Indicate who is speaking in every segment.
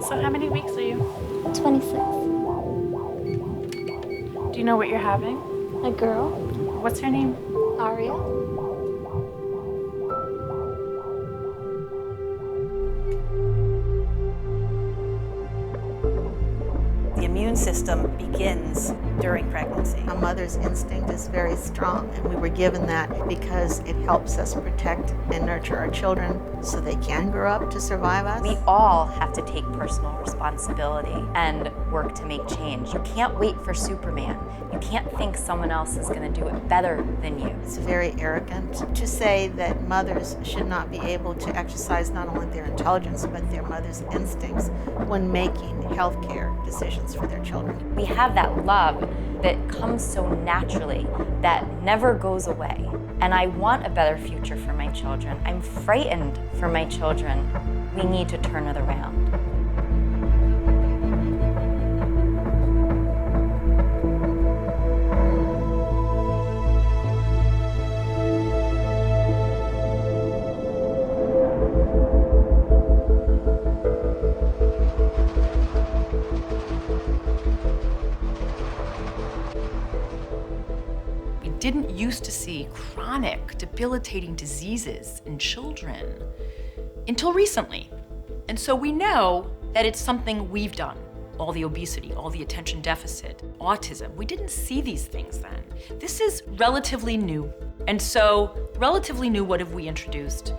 Speaker 1: So how many weeks are you?
Speaker 2: 26.
Speaker 1: Do you know what you're having?
Speaker 2: A girl.
Speaker 1: What's her name?
Speaker 2: Aria.
Speaker 3: The immune system begins during pregnancy.
Speaker 4: A mother's instinct is very strong, and we were given that because it helps us protect and nurture our children so they can grow up to survive us.
Speaker 5: We all have to take personal responsibility and work to make change. You can't wait for Superman. You can't think someone else is going to do it better than you.
Speaker 4: It's very arrogant to say that mothers should not be able to exercise not only their intelligence but their mother's instincts when making healthcare decisions for their children.
Speaker 5: We have that love that comes so naturally, that never goes away. And I want a better future for my children. I'm frightened for my children. We need to turn it around.
Speaker 6: Didn't used to see chronic, debilitating diseases in children until recently. And so we know that it's something we've done. All the obesity, all the attention deficit, autism. We didn't see these things then. This is relatively new. And so, relatively new, what have we introduced?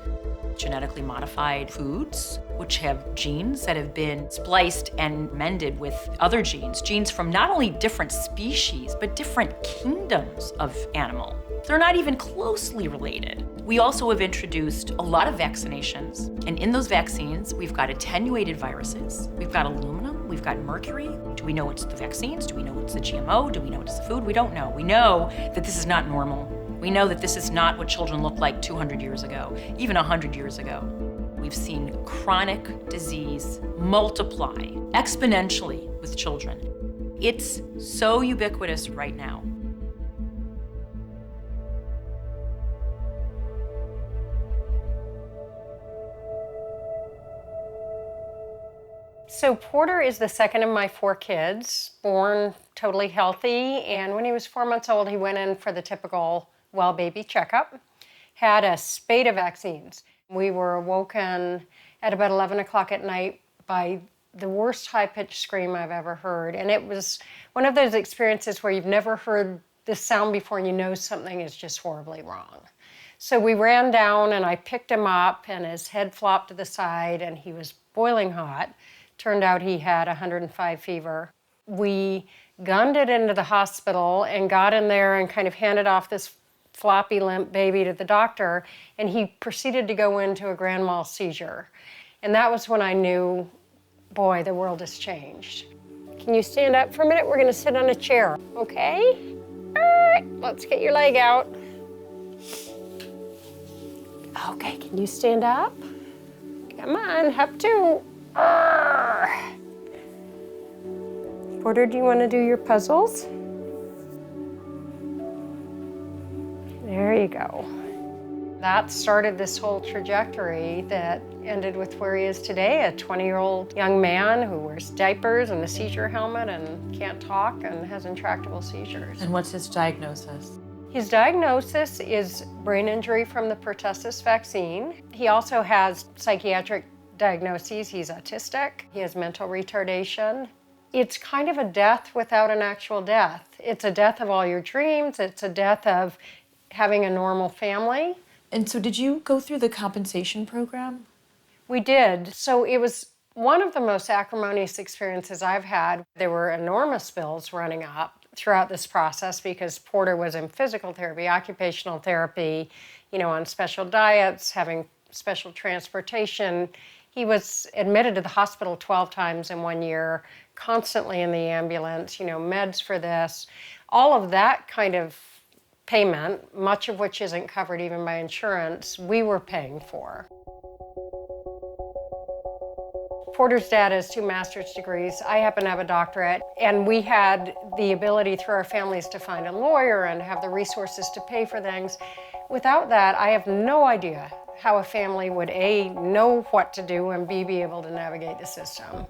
Speaker 6: Genetically modified foods, which have genes that have been spliced and mended with other genes, genes from not only different species, but different kingdoms of animal. They're not even closely related. We also have introduced a lot of vaccinations, and in those vaccines, we've got attenuated viruses, we've got aluminum, we've got mercury. Do we know it's the vaccines? Do we know it's the GMO? Do we know it's the food? We don't know. We know that this is not normal. We know that this is not what children looked like 200 years ago, even 100 years ago. We've seen chronic disease multiply exponentially with children. It's so ubiquitous right now.
Speaker 7: So Porter is the second of my 4 kids, born totally healthy. And when he was 4 months old, he went in for the typical well baby checkup, had a spate of vaccines. We were awoken at about 11 o'clock at night by the worst high-pitched scream I've ever heard. And it was one of those experiences where you've never heard this sound before and you know something is just horribly wrong. So we ran down and I picked him up and his head flopped to the side and he was boiling hot. Turned out he had 105 fever. We gunned it into the hospital and got in there and kind of handed off this floppy, limp baby to the doctor, and he proceeded to go into a grand mal seizure. And that was when I knew, boy, the world has changed. Can you stand up for a minute? We're gonna sit on a chair, okay? All right, let's get your leg out. Okay, can you stand up? Come on, up 2. Porter, do you want to do your puzzles? There you go. That started this whole trajectory that ended with where he is today, a 20-year-old young man who wears diapers and a seizure helmet and can't talk and has intractable seizures.
Speaker 8: And what's his diagnosis?
Speaker 7: His diagnosis is brain injury from the pertussis vaccine. He also has psychiatric diagnoses. He's autistic. He has mental retardation. It's kind of a death without an actual death. It's a death of all your dreams. It's a death of having a normal family.
Speaker 8: And so did you go through the compensation program?
Speaker 7: We did. So it was one of the most acrimonious experiences I've had. There were enormous bills running up throughout this process because Porter was in physical therapy, occupational therapy, on special diets, having special transportation. He was admitted to the hospital 12 times in 1 year, constantly in the ambulance, meds for this. All of that kind of payment, much of which isn't covered even by insurance, we were paying for. Porter's dad has 2 master's degrees. I happen to have a doctorate, and we had the ability through our families to find a lawyer and have the resources to pay for things. Without that, I have no idea how a family would A, know what to do, and B, be able to navigate the system.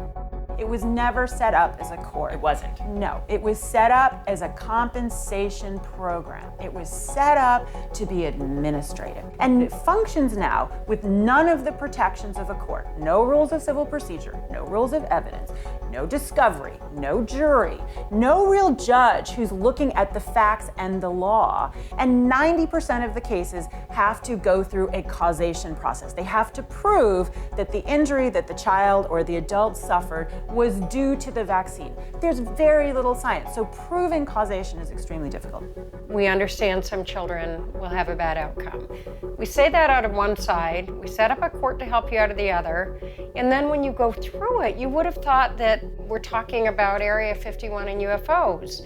Speaker 2: It was never set up as a court.
Speaker 6: It wasn't.
Speaker 2: No, it was set up as a compensation program. It was set up to be administrative. And it functions now with none of the protections of a court. No rules of civil procedure, no rules of evidence, no discovery, no jury, no real judge who's looking at the facts and the law. And 90% of the cases have to go through a causation process. They have to prove that the injury that the child or the adult suffered was due to the vaccine. There's very little science, so proving causation is extremely difficult.
Speaker 7: We understand some children will have a bad outcome. We say that out of one side, we set up a court to help you out of the other, and then when you go through it, you would have thought that we're talking about Area 51 and UFOs,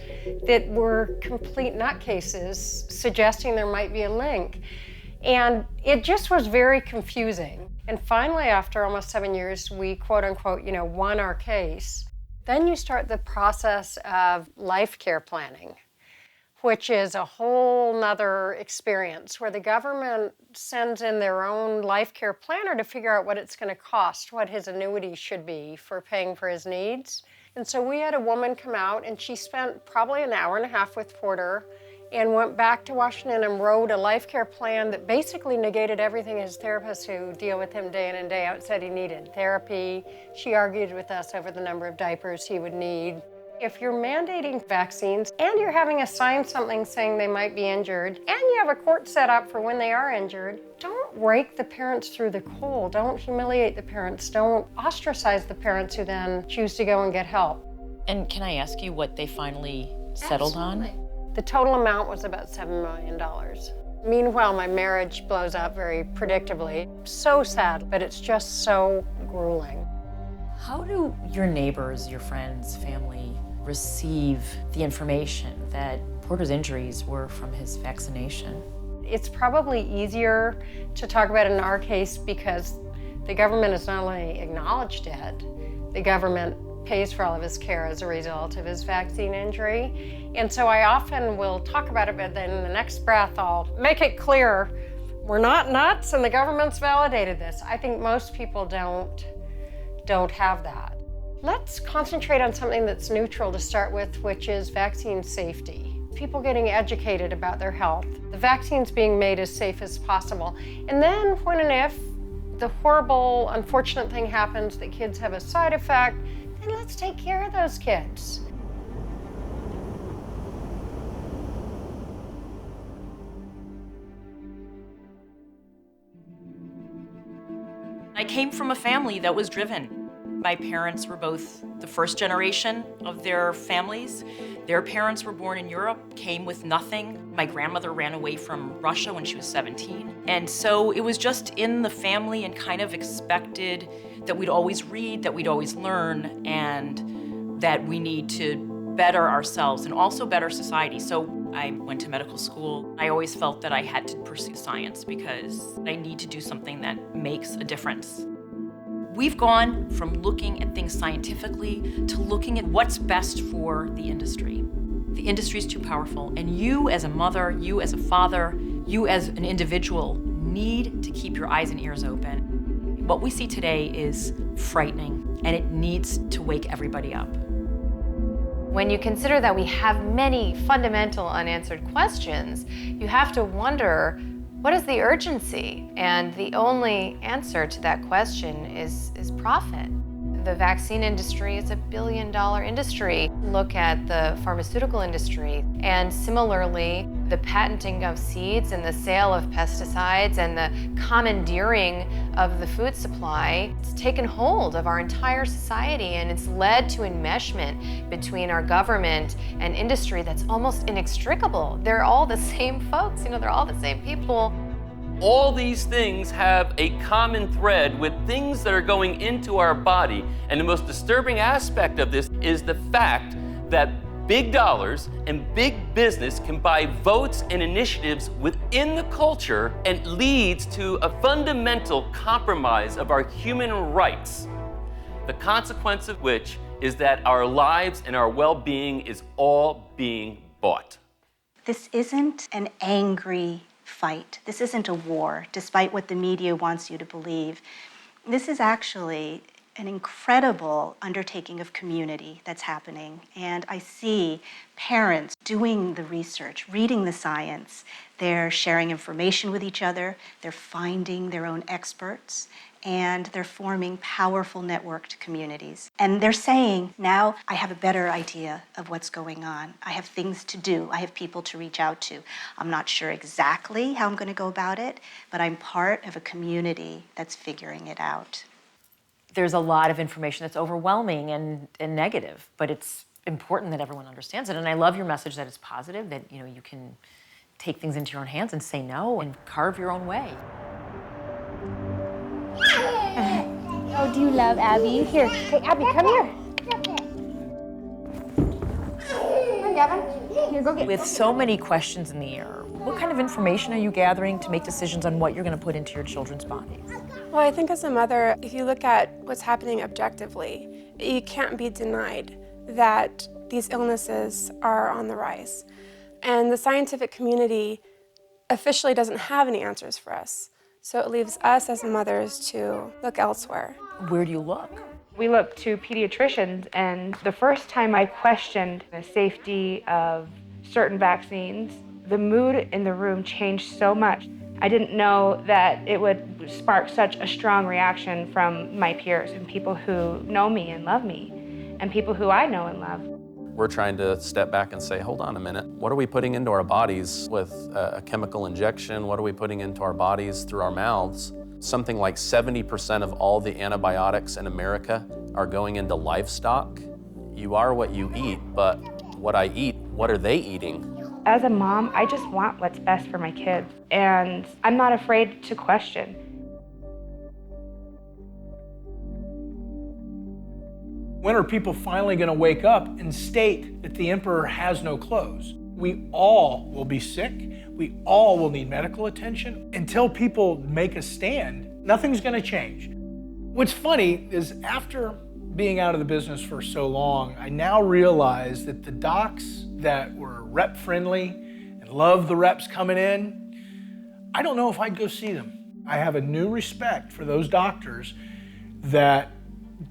Speaker 7: that were complete nutcases suggesting there might be a link. And it just was very confusing. And finally, after almost 7 years, we quote unquote, won our case. Then you start the process of life care planning, which is a whole nother experience where the government sends in their own life care planner to figure out what it's going to cost, what his annuity should be for paying for his needs. And so we had a woman come out and she spent probably an hour and a half with Porter and went back to Washington and wrote a life care plan that basically negated everything his therapists who deal with him day in and day out said he needed. Therapy, she argued with us over the number of diapers he would need. If you're mandating vaccines and you're having to sign something saying they might be injured and you have a court set up for when they are injured, don't rake the parents through the coal. Don't humiliate the parents. Don't ostracize the parents who then choose to go and get help.
Speaker 6: And can I ask you what they finally settled on?
Speaker 7: The total amount was about $7 million. Meanwhile, my marriage blows up very predictably. So sad, but it's just so grueling.
Speaker 8: How do your neighbors, your friends, family receive the information that Porter's injuries were from his vaccination?
Speaker 7: It's probably easier to talk about it in our case because the government has not only acknowledged it, the government pays for all of his care as a result of his vaccine injury. And so I often will talk about it, but then in the next breath I'll make it clear we're not nuts and the government's validated this. I think most people don't have that. Let's concentrate on something that's neutral to start with, which is vaccine safety. People getting educated about their health. The vaccines being made as safe as possible. And then when and if the horrible, unfortunate thing happens that kids have a side effect, then let's take care of those kids.
Speaker 6: I came from a family that was driven. My parents were both the first generation of their families. Their parents were born in Europe, came with nothing. My grandmother ran away from Russia when she was 17. And so it was just in the family and kind of expected that we'd always read, that we'd always learn, and that we need to better ourselves and also better society. So I went to medical school. I always felt that I had to pursue science because I need to do something that makes a difference. We've gone from looking at things scientifically to looking at what's best for the industry. The industry is too powerful, and you as a mother, you as a father, you as an individual need to keep your eyes and ears open. What we see today is frightening, and it needs to wake everybody up.
Speaker 5: When you consider that we have many fundamental unanswered questions, you have to wonder, what is the urgency? And the only answer to that question is profit. The vaccine industry is $1 billion industry. Look at the pharmaceutical industry. And similarly, the patenting of seeds and the sale of pesticides and the commandeering of the food supply, it's taken hold of our entire society, and it's led to enmeshment between our government and industry that's almost inextricable. They're all the same folks, they're all the same people.
Speaker 9: All these things have a common thread with things that are going into our body. And the most disturbing aspect of this is the fact that big dollars and big business can buy votes and initiatives within the culture and leads to a fundamental compromise of our human rights. The consequence of which is that our lives and our well-being is all being bought.
Speaker 10: This isn't an angry fight. This isn't a war, despite what the media wants you to believe. This is actually an incredible undertaking of community that's happening. And I see parents doing the research, reading the science. They're sharing information with each other. They're finding their own experts. And they're forming powerful networked communities. And they're saying, now I have a better idea of what's going on. I have things to do. I have people to reach out to. I'm not sure exactly how I'm going to go about it, but I'm part of a community that's figuring it out.
Speaker 8: There's a lot of information that's overwhelming and negative, but it's important that everyone understands it. And I love your message that it's positive, that you can take things into your own hands and say no and carve your own way.
Speaker 11: Oh, do you love Abby? Here, hey, Abby, come here. Come on, Gavin. Here, go get.
Speaker 8: With so many questions in the air, what kind of information are you gathering to make decisions on what you're going to put into your children's bodies?
Speaker 12: Well, I think as a mother, if you look at what's happening objectively, you can't be denied that these illnesses are on the rise. And the scientific community officially doesn't have any answers for us. So it leaves us as mothers to look elsewhere.
Speaker 8: Where do you look?
Speaker 13: We look to pediatricians, and the first time I questioned the safety of certain vaccines, the mood in the room changed so much. I didn't know that it would spark such a strong reaction from my peers and people who know me and love me, and people who I know and love.
Speaker 14: We're trying to step back and say, hold on a minute, what are we putting into our bodies with a chemical injection? What are we putting into our bodies through our mouths? Something like 70% of all the antibiotics in America are going into livestock. You are what you eat, but what I eat, what are they eating?
Speaker 13: As a mom, I just want what's best for my kids, and I'm not afraid to question.
Speaker 15: When are people finally going to wake up and state that the emperor has no clothes? We all will be sick. We all will need medical attention. Until people make a stand, nothing's going to change. What's funny is after being out of the business for so long, I now realize that the docs that were rep friendly and loved the reps coming in, I don't know if I'd go see them. I have a new respect for those doctors that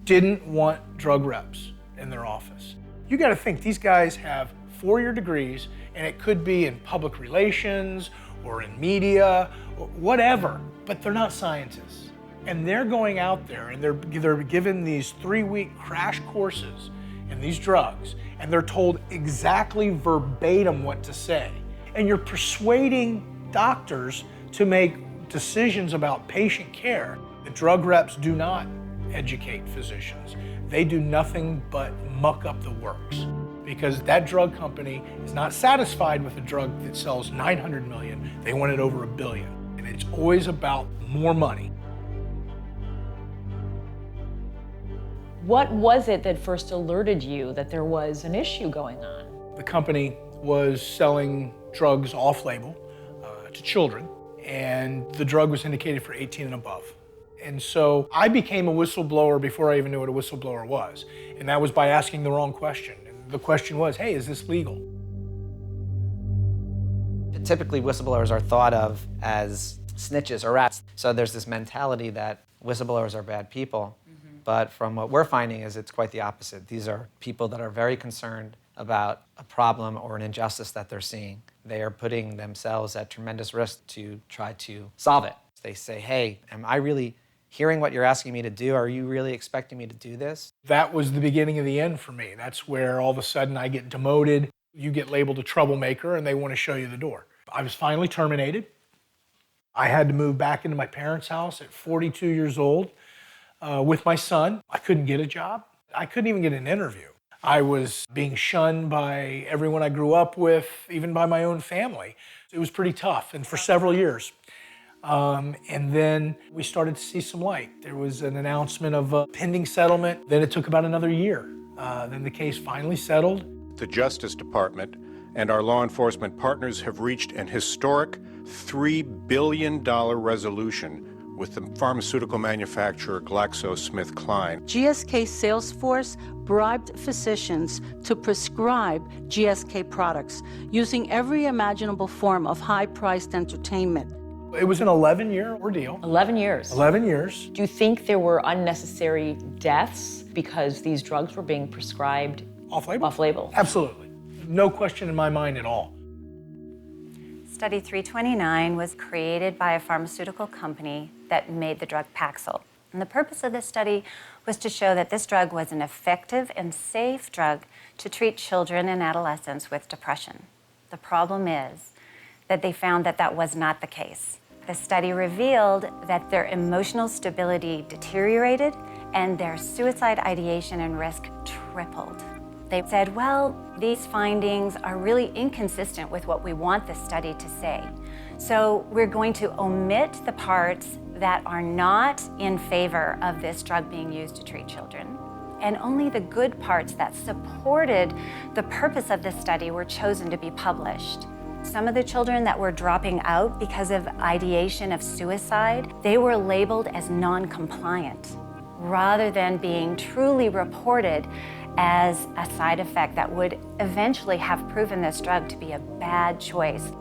Speaker 15: didn't want drug reps in their office. You got to think, these guys have 4-year degrees, and it could be in public relations or in media or whatever, but they're not scientists. And they're going out there and they're given these 3-week crash courses in these drugs, and they're told exactly verbatim what to say. And you're persuading doctors to make decisions about patient care. The drug reps do not educate physicians. They do nothing but muck up the works, because that drug company is not satisfied with a drug that sells 900 million. They want it over $1 billion. And it's always about more money.
Speaker 8: What was it that first alerted you that there was an issue going on?
Speaker 15: The company was selling drugs off-label to children, and the drug was indicated for 18 and above. And so I became a whistleblower before I even knew what a whistleblower was. And that was by asking the wrong question. And the question was, hey, is this legal?
Speaker 16: Typically, whistleblowers are thought of as snitches or rats. So there's this mentality that whistleblowers are bad people. But from what we're finding is it's quite the opposite. These are people that are very concerned about a problem or an injustice that they're seeing. They are putting themselves at tremendous risk to try to solve it. They say, hey, am I really hearing what you're asking me to do? Are you really expecting me to do this?
Speaker 15: That was the beginning of the end for me. That's where all of a sudden I get demoted. You get labeled a troublemaker and they want to show you the door. I was finally terminated. I had to move back into my parents' house at 42 years old with my son. I couldn't get a job. I couldn't even get an interview. I was being shunned by everyone I grew up with, even by my own family. It was pretty tough, and for several years. And then we started to see some light. There was an announcement of a pending settlement. Then it took about another year. Then the case finally settled.
Speaker 17: The Justice Department and our law enforcement partners have reached an historic $3 billion resolution with the pharmaceutical manufacturer GlaxoSmithKline.
Speaker 18: GSK Salesforce bribed physicians to prescribe GSK products using every imaginable form of high-priced entertainment.
Speaker 15: It was an 11-year ordeal.
Speaker 8: 11 years.
Speaker 15: 11 years.
Speaker 8: Do you think there were unnecessary deaths because these drugs were being prescribed
Speaker 15: off-label?
Speaker 8: Off-label.
Speaker 15: Absolutely. No question in my mind at all.
Speaker 19: Study 329 was created by a pharmaceutical company that made the drug Paxil. And the purpose of this study was to show that this drug was an effective and safe drug to treat children and adolescents with depression. The problem is that they found that that was not the case. The study revealed that their emotional stability deteriorated and their suicide ideation and risk tripled. They said, well, these findings are really inconsistent with what we want this study to say. So we're going to omit the parts that are not in favor of this drug being used to treat children. And only the good parts that supported the purpose of this study were chosen to be published. Some of the children that were dropping out because of ideation of suicide, they were labeled as non-compliant, rather than being truly reported as a side effect that would eventually have proven this drug to be a bad choice.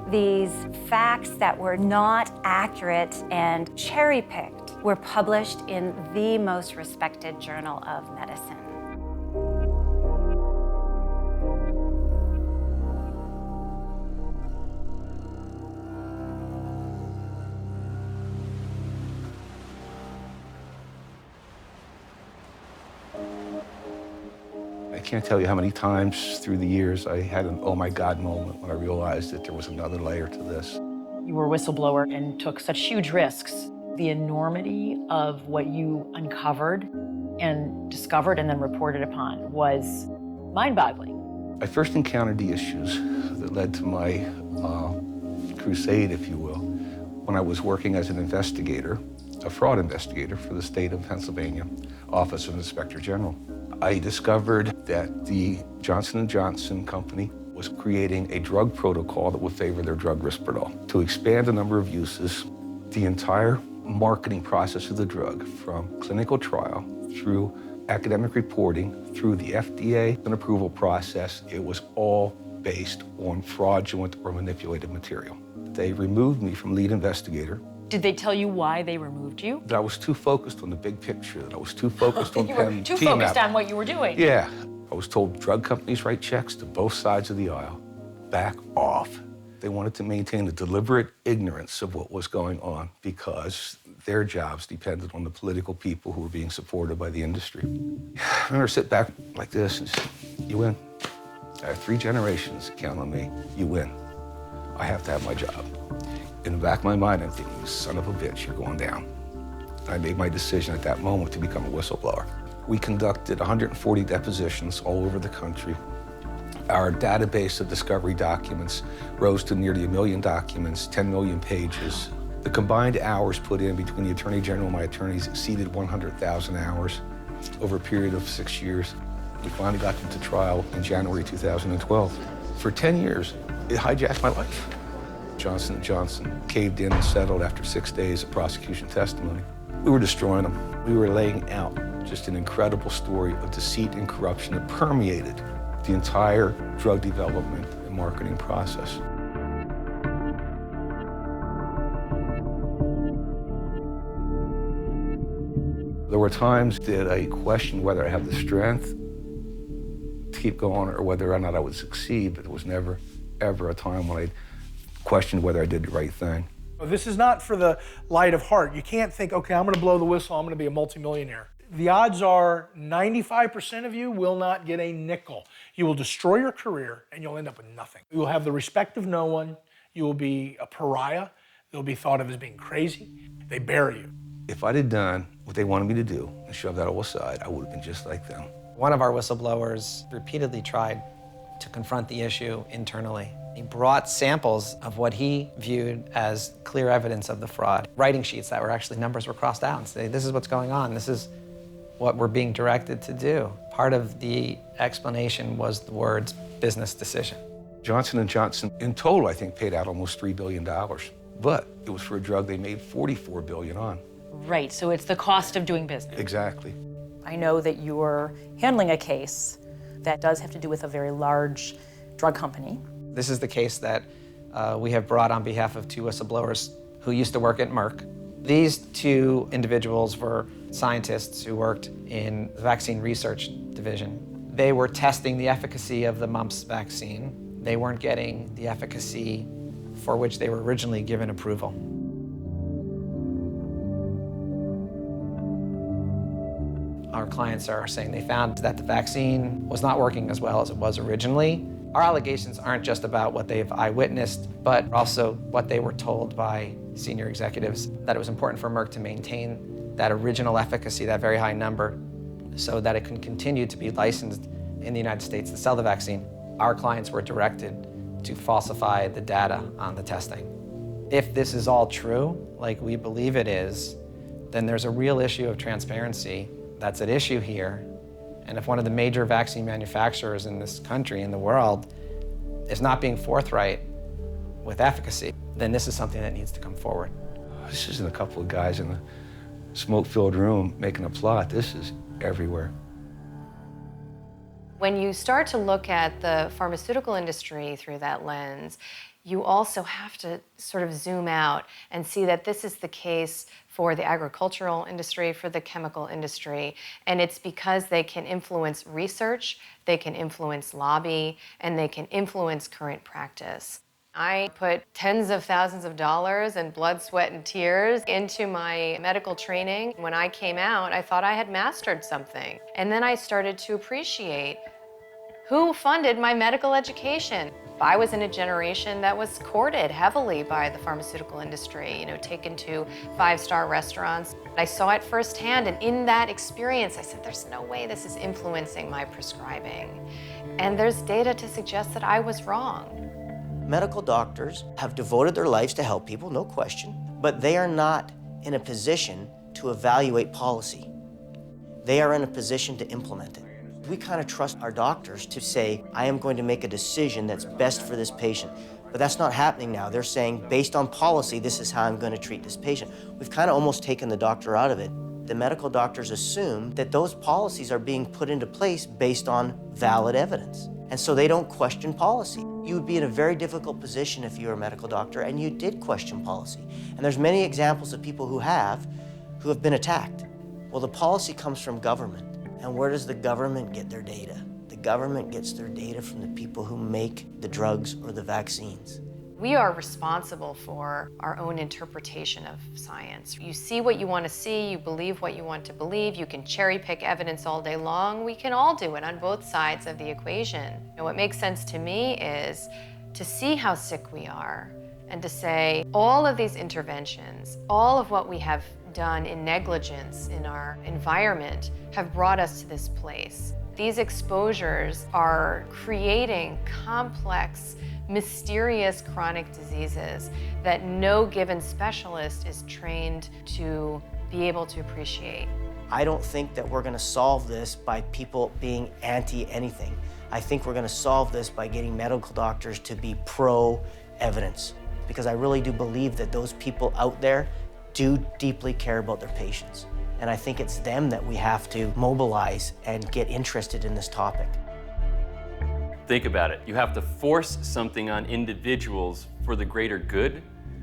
Speaker 19: These facts that were not accurate and cherry-picked were published in the most respected journal of medicine.
Speaker 20: I can't tell you how many times through the years I had an oh my God moment when I realized that there was another layer to this.
Speaker 8: You were a whistleblower and took such huge risks. The enormity of what you uncovered and discovered and then reported upon was mind-boggling.
Speaker 20: I first encountered the issues that led to my crusade, if you will, when I was working as an investigator, a fraud investigator for the state of Pennsylvania, Office of Inspector General. I discovered that the Johnson & Johnson company was creating a drug protocol that would favor their drug Risperdal. To expand the number of uses, the entire marketing process of the drug, from clinical trial through academic reporting, through the FDA and approval process, it was all based on fraudulent or manipulated material. They removed me from lead investigator.
Speaker 8: Did they tell you why they removed you?
Speaker 20: That I was too focused on the big picture, that I was too focused on
Speaker 8: You were too focused on what you were doing.
Speaker 20: Yeah. I was told drug companies write checks to both sides of the aisle. Back off. They wanted to maintain a deliberate ignorance of what was going on because their jobs depended on the political people who were being supported by the industry. I remember sit back like this and say, you win. I have 3 generations that count on me. You win. I have to have my job. In the back of my mind, I'm thinking, you son of a bitch, you're going down. I made my decision at that moment to become a whistleblower. We conducted 140 depositions all over the country. Our database of discovery documents rose to nearly 1 million documents, 10 million pages. The combined hours put in between the Attorney General and my attorneys exceeded 100,000 hours over a period of 6 years. We finally got them to trial in January 2012. For 10 years, it hijacked my life. Johnson & Johnson caved in and settled after 6 days of prosecution testimony. We were destroying them. We were laying out just an incredible story of deceit and corruption that permeated the entire drug development and marketing process. There were times that I questioned whether I have the strength to keep going or whether or not I would succeed, but there was never, ever a time when I questioned whether I did the right thing.
Speaker 15: This is not for the light of heart. You can't think, okay, I'm gonna blow the whistle, I'm gonna be a multimillionaire. The odds are 95% of you will not get a nickel. You will destroy your career and you'll end up with nothing. You will have the respect of no one. You will be a pariah. You'll be thought of as being crazy. They bury you.
Speaker 20: If I'd have done what they wanted me to do and shoved that all aside, I would have been just like them.
Speaker 16: One of our whistleblowers repeatedly tried to confront the issue internally. He brought samples of what he viewed as clear evidence of the fraud. Writing sheets that were actually, numbers were crossed out and say, this is what's going on, this is what we're being directed to do. Part of the explanation was the words business decision.
Speaker 20: Johnson & Johnson, in total, I think, paid out almost $3 billion. But it was for a drug they made $44 billion on.
Speaker 8: Right, so it's the cost of doing business.
Speaker 20: Exactly.
Speaker 21: I know that you're handling a case that does have to do with a very large drug company.
Speaker 16: This is the case that we have brought on behalf of 2 whistleblowers who used to work at Merck. These two individuals were scientists who worked in the vaccine research division. They were testing the efficacy of the mumps vaccine. They weren't getting the efficacy for which they were originally given approval. Our clients are saying they found that the vaccine was not working as well as it was originally. Our allegations aren't just about what they've eyewitnessed, but also what they were told by senior executives, that it was important for Merck to maintain that original efficacy, that very high number, so that it can continue to be licensed in the United States to sell the vaccine. Our clients were directed to falsify the data on the testing. If this is all true, like we believe it is, then there's a real issue of transparency that's at issue here. And if one of the major vaccine manufacturers in this country, in the world, is not being forthright with efficacy, then this is something that needs to come forward.
Speaker 20: This isn't a couple of guys in a smoke-filled room making a plot. This is everywhere.
Speaker 5: When you start to look at the pharmaceutical industry through that lens, you also have to sort of zoom out and see that this is the case for the agricultural industry, for the chemical industry, and it's because they can influence research, they can influence lobby, and they can influence current practice. I put tens of thousands of dollars and blood, sweat, and tears into my medical training. When I came out, I thought I had mastered something. And then I started to appreciate who funded my medical education. I was in a generation that was courted heavily by the pharmaceutical industry, taken to five-star restaurants. I saw it firsthand, and in that experience, I said, there's no way this is influencing my prescribing. And there's data to suggest that I was wrong.
Speaker 1: Medical doctors have devoted their lives to help people, no question, but they are not in a position to evaluate policy. They are in a position to implement it. We kind of trust our doctors to say, I am going to make a decision that's best for this patient. But that's not happening now. They're saying, based on policy, this is how I'm going to treat this patient. We've kind of almost taken the doctor out of it. The medical doctors assume that those policies are being put into place based on valid evidence. And so they don't question policy. You would be in a very difficult position if you were a medical doctor and you did question policy. And there's many examples of people who have been attacked. Well, the policy comes from government. And where does the government get their data? The government gets their data from the people who make the drugs or the vaccines.
Speaker 5: We are responsible for our own interpretation of science. You see what you want to see, you believe what you want to believe, you can cherry pick evidence all day long. We can all do it on both sides of the equation. And what makes sense to me is to see how sick we are and to say all of these interventions, all of what we have done in negligence in our environment have brought us to this place. These exposures are creating complex, mysterious chronic diseases that no given specialist is trained to be able to appreciate.
Speaker 1: I don't think that we're going to solve this by people being anti-anything. I think we're going to solve this by getting medical doctors to be pro-evidence, because I really do believe that those people out there do deeply care about their patients. And I think it's them that we have to mobilize and get interested in this topic.
Speaker 9: Think about it. You have to force something on individuals for the greater good.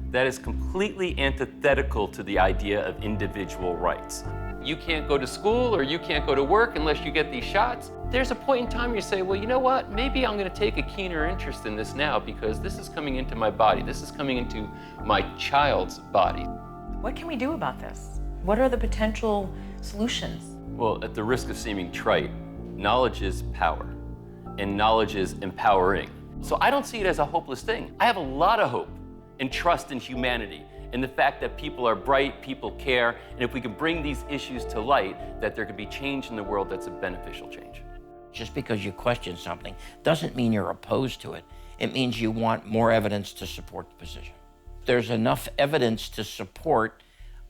Speaker 9: That is completely antithetical to the idea of individual rights. You can't go to school or you can't go to work unless you get these shots. There's a point in time where you say, well, you know what? Maybe I'm going to take a keener interest in this now because this is coming into my body. This is coming into my child's body.
Speaker 8: What can we do about this? What are the potential solutions?
Speaker 9: Well, at the risk of seeming trite, knowledge is power, and knowledge is empowering. So I don't see it as a hopeless thing. I have a lot of hope and trust in humanity, in the fact that people are bright, people care, and if we can bring these issues to light, that there could be change in the world that's a beneficial change.
Speaker 22: Just because you question something doesn't mean you're opposed to it. It means you want more evidence to support the position. There's enough evidence to support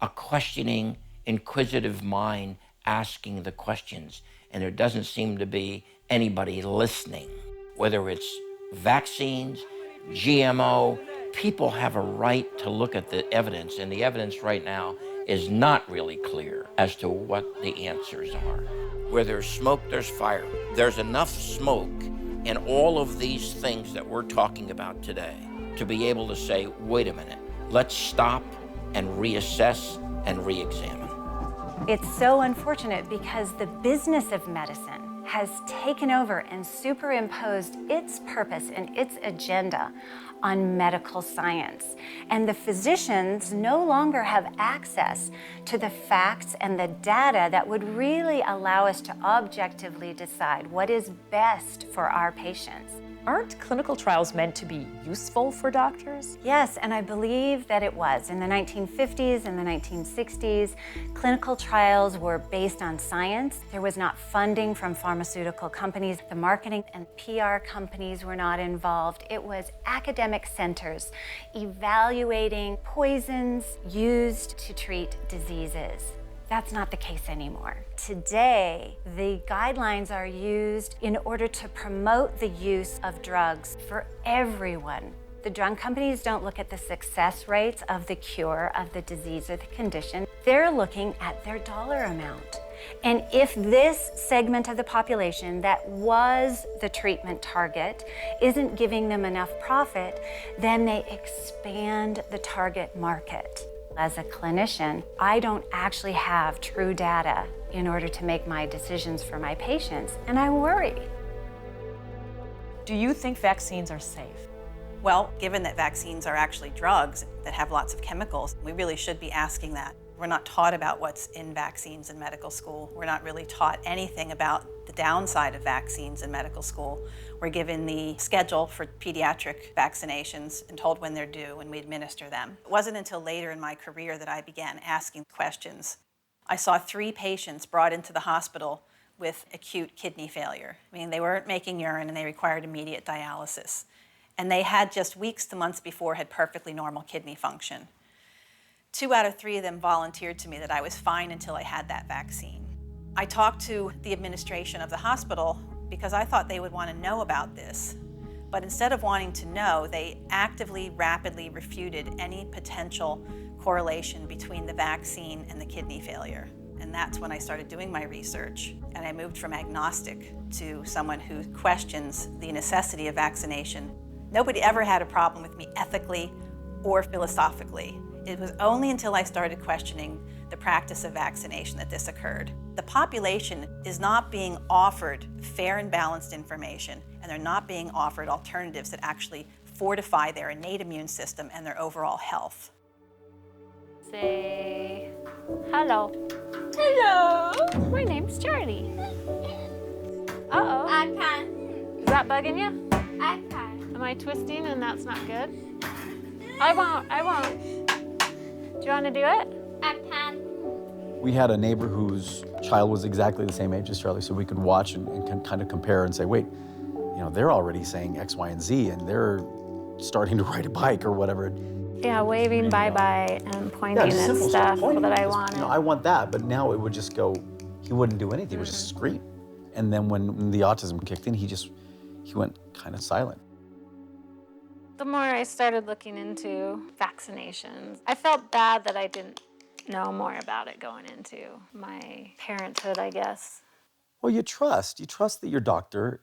Speaker 22: a questioning, inquisitive mind asking the questions, and there doesn't seem to be anybody listening. Whether it's vaccines, GMO, people have a right to look at the evidence, and the evidence right now is not really clear as to what the answers are. Where there's smoke, there's fire. There's enough smoke in all of these things that we're talking about today to be able to say, wait a minute, let's stop and reassess and re-examine.
Speaker 19: It's so unfortunate because the business of medicine has taken over and superimposed its purpose and its agenda on medical science. And the physicians no longer have access to the facts and the data that would really allow us to objectively decide what is best for our patients.
Speaker 8: Aren't clinical trials meant to be useful for doctors?
Speaker 19: Yes, and I believe that it was. In the 1950s and the 1960s, clinical trials were based on science. There was not funding from pharmaceutical companies. The marketing and PR companies were not involved. It was academic centers evaluating poisons used to treat diseases. That's not the case anymore. Today, the guidelines are used in order to promote the use of drugs for everyone. The drug companies don't look at the success rates of the cure of the disease or the condition. They're looking at their dollar amount. And if this segment of the population that was the treatment target isn't giving them enough profit, then they expand the target market. As a clinician, I don't actually have true data in order to make my decisions for my patients, and I worry.
Speaker 8: Do you think vaccines are safe?
Speaker 3: Well, given that vaccines are actually drugs that have lots of chemicals, we really should be asking that. We're not taught about what's in vaccines in medical school. We're not really taught anything about the downside of vaccines in medical school. We're given the schedule for pediatric vaccinations and told when they're due and we administer them. It wasn't until later in my career that I began asking questions. I saw 3 patients brought into the hospital with acute kidney failure. I mean, they weren't making urine and they required immediate dialysis. And they had just weeks to months before had perfectly normal kidney function. 2 out of 3 of them volunteered to me that I was fine until I had that vaccine. I talked to the administration of the hospital because I thought they would want to know about this. But instead of wanting to know, they actively, rapidly refuted any potential correlation between the vaccine and the kidney failure. And that's when I started doing my research. And I moved from agnostic to someone who questions the necessity of vaccination. Nobody ever had a problem with me ethically or philosophically. It was only until I started questioning the practice of vaccination that this occurred. The population is not being offered fair and balanced information, and they're not being offered alternatives that actually fortify their innate immune system and their overall health.
Speaker 11: Say hello. Hello. My name's Charlie. Uh-oh. I can't. Is that bugging you? I can't. Am I twisting and that's not good? I won't. Do you want to do it? I can't.
Speaker 4: We had a neighbor whose child was exactly the same age as Charlie, so we could watch and kind of compare and say, wait, you know, they're already saying X, Y, and Z, and they're starting to ride a bike or whatever.
Speaker 11: Yeah, waving bye-bye and pointing at stuff that I wanted.
Speaker 4: You know, I want that, but now it would just go, he wouldn't do anything, he would just scream. And then when the autism kicked in, he went kind of silent.
Speaker 11: The more I started looking into vaccinations, I felt bad that I didn't know more about it going into my parenthood, I guess.
Speaker 4: Well, you trust that your doctor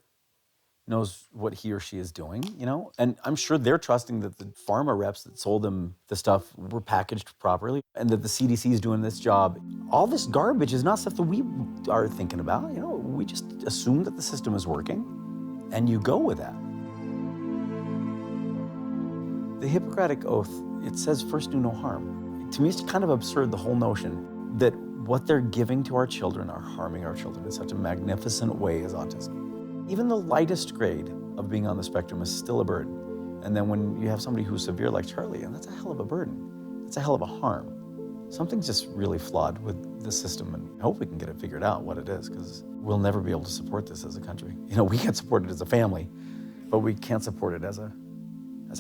Speaker 4: knows what he or she is doing, you know? And I'm sure they're trusting that the pharma reps that sold them the stuff were packaged properly and that the CDC is doing this job. All this garbage is not stuff that we are thinking about, you know? We just assume that the system is working and you go with that. The Hippocratic Oath, it says first do no harm. To me, it's kind of absurd, the whole notion that what they're giving to our children are harming our children in such a magnificent way as autism. Even the lightest grade of being on the spectrum is still a burden. And then when you have somebody who's severe like Charlie, and that's a hell of a burden. That's a hell of a harm. Something's just really flawed with the system, and I hope we can get it figured out what it is, because we'll never be able to support this as a country. You know, we can't support it as a family, but we can't support it as a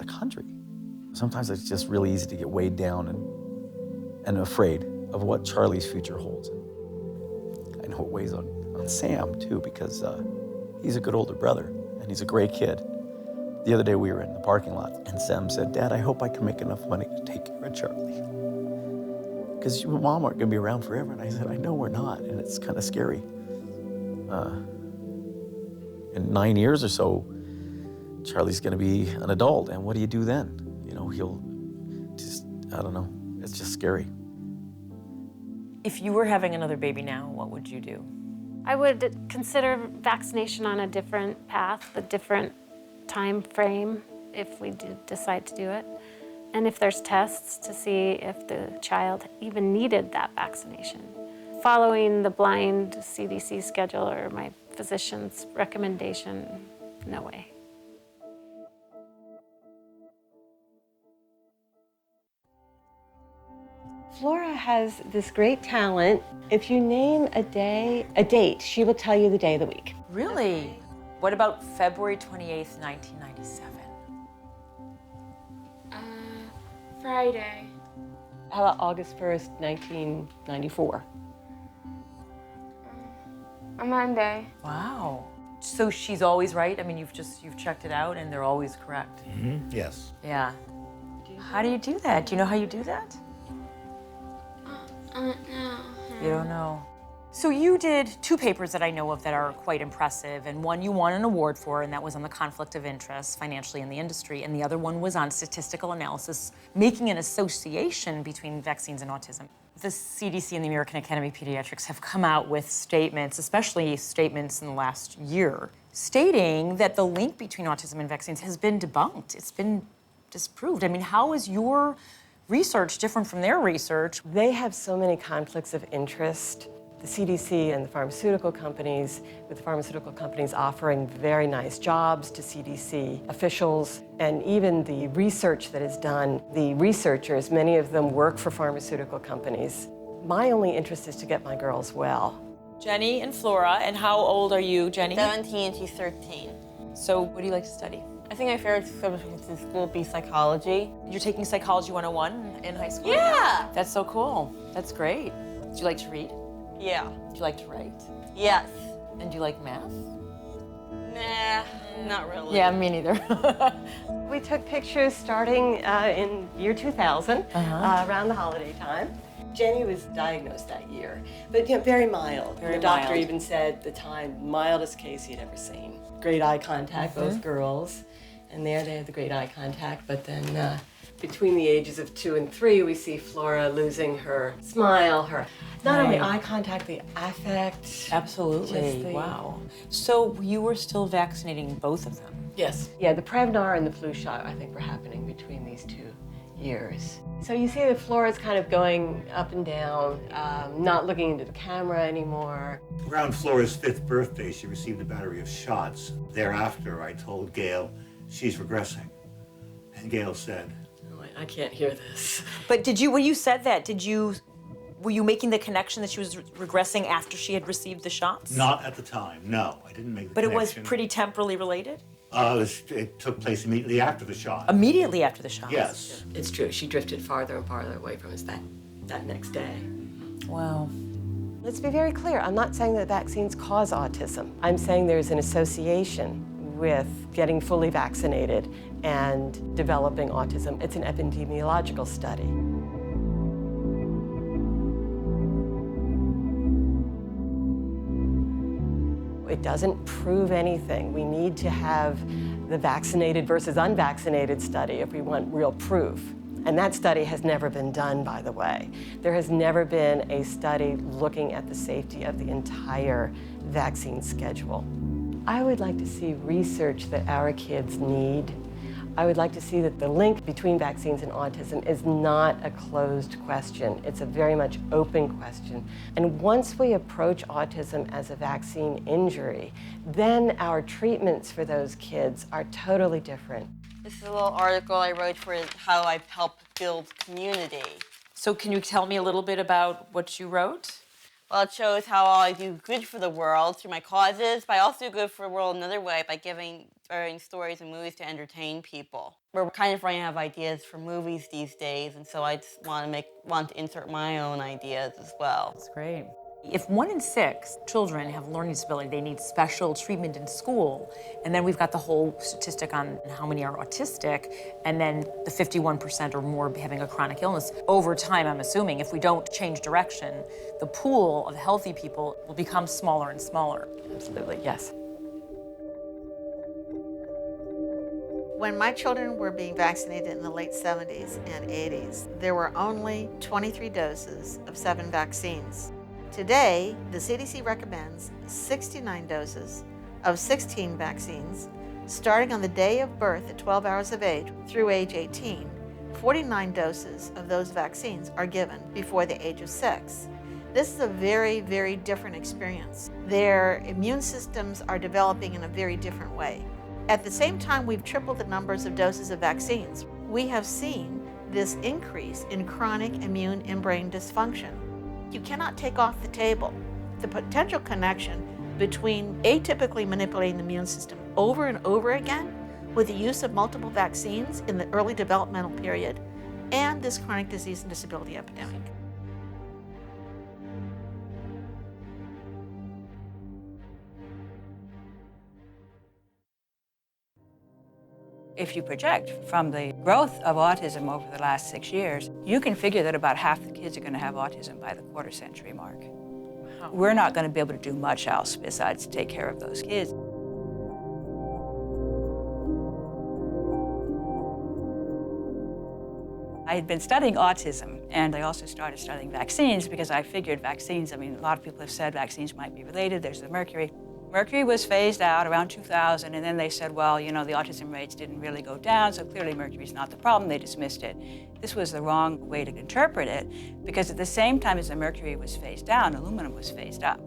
Speaker 4: country. Sometimes it's just really easy to get weighed down and afraid of what Charlie's future holds. I know it weighs on Sam too, because he's a good older brother and he's a great kid. The other day we were in the parking lot and Sam said, "Dad, I hope I can make enough money to take care of Charlie. Because you and Mom aren't gonna be around forever." And I said, "I know we're not, and it's kind of scary." In 9 years or so, Charlie's gonna be an adult, and what do you do then? You know, he'll just, I don't know, It's just scary.
Speaker 8: If you were having another baby now, what would you do?
Speaker 11: I would consider vaccination on a different path, a different time frame, if we decide to do it. And if there's tests to see if the child even needed that vaccination. Following the blind CDC schedule or my physician's recommendation, no way.
Speaker 2: Flora has this great talent. If you name a date, she will tell you the day of the week.
Speaker 8: Really? What about February 28th, 1997?
Speaker 11: Friday.
Speaker 2: How about August 1st, 1994?
Speaker 11: A Monday.
Speaker 8: Wow. So she's always right? I mean, you've checked it out and they're always correct.
Speaker 7: Yes.
Speaker 8: Yeah. How do you do that? Do you know how you do that?
Speaker 11: No.
Speaker 8: You don't know. So you did 2 papers that I know of that are quite impressive, and one you won an award for, and that was on the conflict of interest financially in the industry, and the other one was on statistical analysis, making an association between vaccines and autism. The CDC and the American Academy of Pediatrics have come out with statements, especially statements in the last year, stating that the link between autism and vaccines has been debunked. It's been disproved. I mean, how is your research different from their research?
Speaker 2: They have so many conflicts of interest. The CDC and the pharmaceutical companies, with the pharmaceutical companies offering very nice jobs to CDC officials, and even the research that is done, the researchers, many of them work for pharmaceutical companies. My only interest is to get my girls well.
Speaker 8: Jenny and Flora, and how old are you, Jenny?
Speaker 23: 17 to 13.
Speaker 8: So what do you like to study?
Speaker 23: I think my favorite subject in school would be psychology.
Speaker 8: You're taking Psychology 101 in high school?
Speaker 23: Yeah!
Speaker 8: That's so cool. That's great. Do you like to read?
Speaker 23: Yeah.
Speaker 8: Do you like to write?
Speaker 23: Yes.
Speaker 8: And do you like math?
Speaker 23: Nah, not really.
Speaker 8: Yeah, me neither.
Speaker 2: We took pictures starting in year 2000, around the holiday time. Jenny was diagnosed that year, but very mild.
Speaker 8: Very
Speaker 2: the doctor
Speaker 8: mild.
Speaker 2: even said the time, mildest case he'd ever seen. Great eye contact, both girls. And there they had the great eye contact, but then between the ages of 2 and 3, we see Flora losing her smile, her not only eye contact, the affect.
Speaker 8: Absolutely. Wow. So you were still vaccinating both of them?
Speaker 2: Yes. Yeah, the Prevnar and the flu shot, I think, were happening between these 2 years. So you see that Flora's kind of going up and down, not looking into the camera anymore.
Speaker 7: Around Flora's 5th birthday, she received a battery of shots. Thereafter, I told Gail she's regressing. And Gail said,
Speaker 2: "Oh, I can't hear this."
Speaker 8: But when you said that, were you making the connection that she was regressing after she had received the shots?
Speaker 7: not at the time, no. I didn't make the
Speaker 8: But it was
Speaker 7: connection.
Speaker 8: pretty temporally related?
Speaker 7: It took place immediately after the shot.
Speaker 8: Immediately after the shots?
Speaker 7: Yes.
Speaker 2: It's true. She drifted farther and farther away from us that next day.
Speaker 8: Wow.
Speaker 2: Let's be very clear. I'm not saying that vaccines cause autism. I'm saying there's an association with getting fully vaccinated and developing autism. It's an epidemiological study. It doesn't prove anything. We need to have the vaccinated versus unvaccinated study if we want real proof. And that study has never been done, by the way. There has never been a study looking at the safety of the entire vaccine schedule. I would like to see research that our kids need. I would like to see that the link between vaccines and autism is not a closed question. It's a very much open question. And once we approach autism as a vaccine injury, then our treatments for those kids are totally different.
Speaker 23: This is a little article I wrote for how I help build community.
Speaker 8: So can you tell me a little bit about what you wrote?
Speaker 23: Well, it shows how I do good for the world through my causes, but I also do good for the world another way by writing stories and movies to entertain people. We're kind of running out of ideas for movies these days, and so I just want to insert my own ideas as well.
Speaker 8: That's great. If 1 in 6 children have learning disability, they need special treatment in school. And then we've got the whole statistic on how many are autistic, and then the 51% or more having a chronic illness. Over time, I'm assuming, if we don't change direction, the pool of healthy people will become smaller and smaller.
Speaker 2: Absolutely, yes.
Speaker 6: When my children were being vaccinated in the late 70s and 80s, there were only 23 doses of 7 vaccines. Today, the CDC recommends 69 doses of 16 vaccines, starting on the day of birth at 12 hours of age through age 18. 49 doses of those vaccines are given before the age of 6. This is a very, very different experience. Their immune systems are developing in a very different way. At the same time, we've tripled the numbers of doses of vaccines. We have seen this increase in chronic immune and brain dysfunction. You cannot take off the table the potential connection between atypically manipulating the immune system over and over again with the use of multiple vaccines in the early developmental period and this chronic disease and disability epidemic.
Speaker 10: If you project from the growth of autism over the last 6 years, you can figure that about half the kids are going to have autism by the quarter century mark. Wow. We're not going to be able to do much else besides take care of those kids. I had been studying autism, and I also started studying vaccines because I figured vaccines, I mean, a lot of people have said vaccines might be related. There's the mercury. Mercury was phased out around 2000, and then they said, well, you know, the autism rates didn't really go down, so clearly mercury's not the problem. They dismissed it. This was the wrong way to interpret it, because at the same time as the mercury was phased down, aluminum was phased up.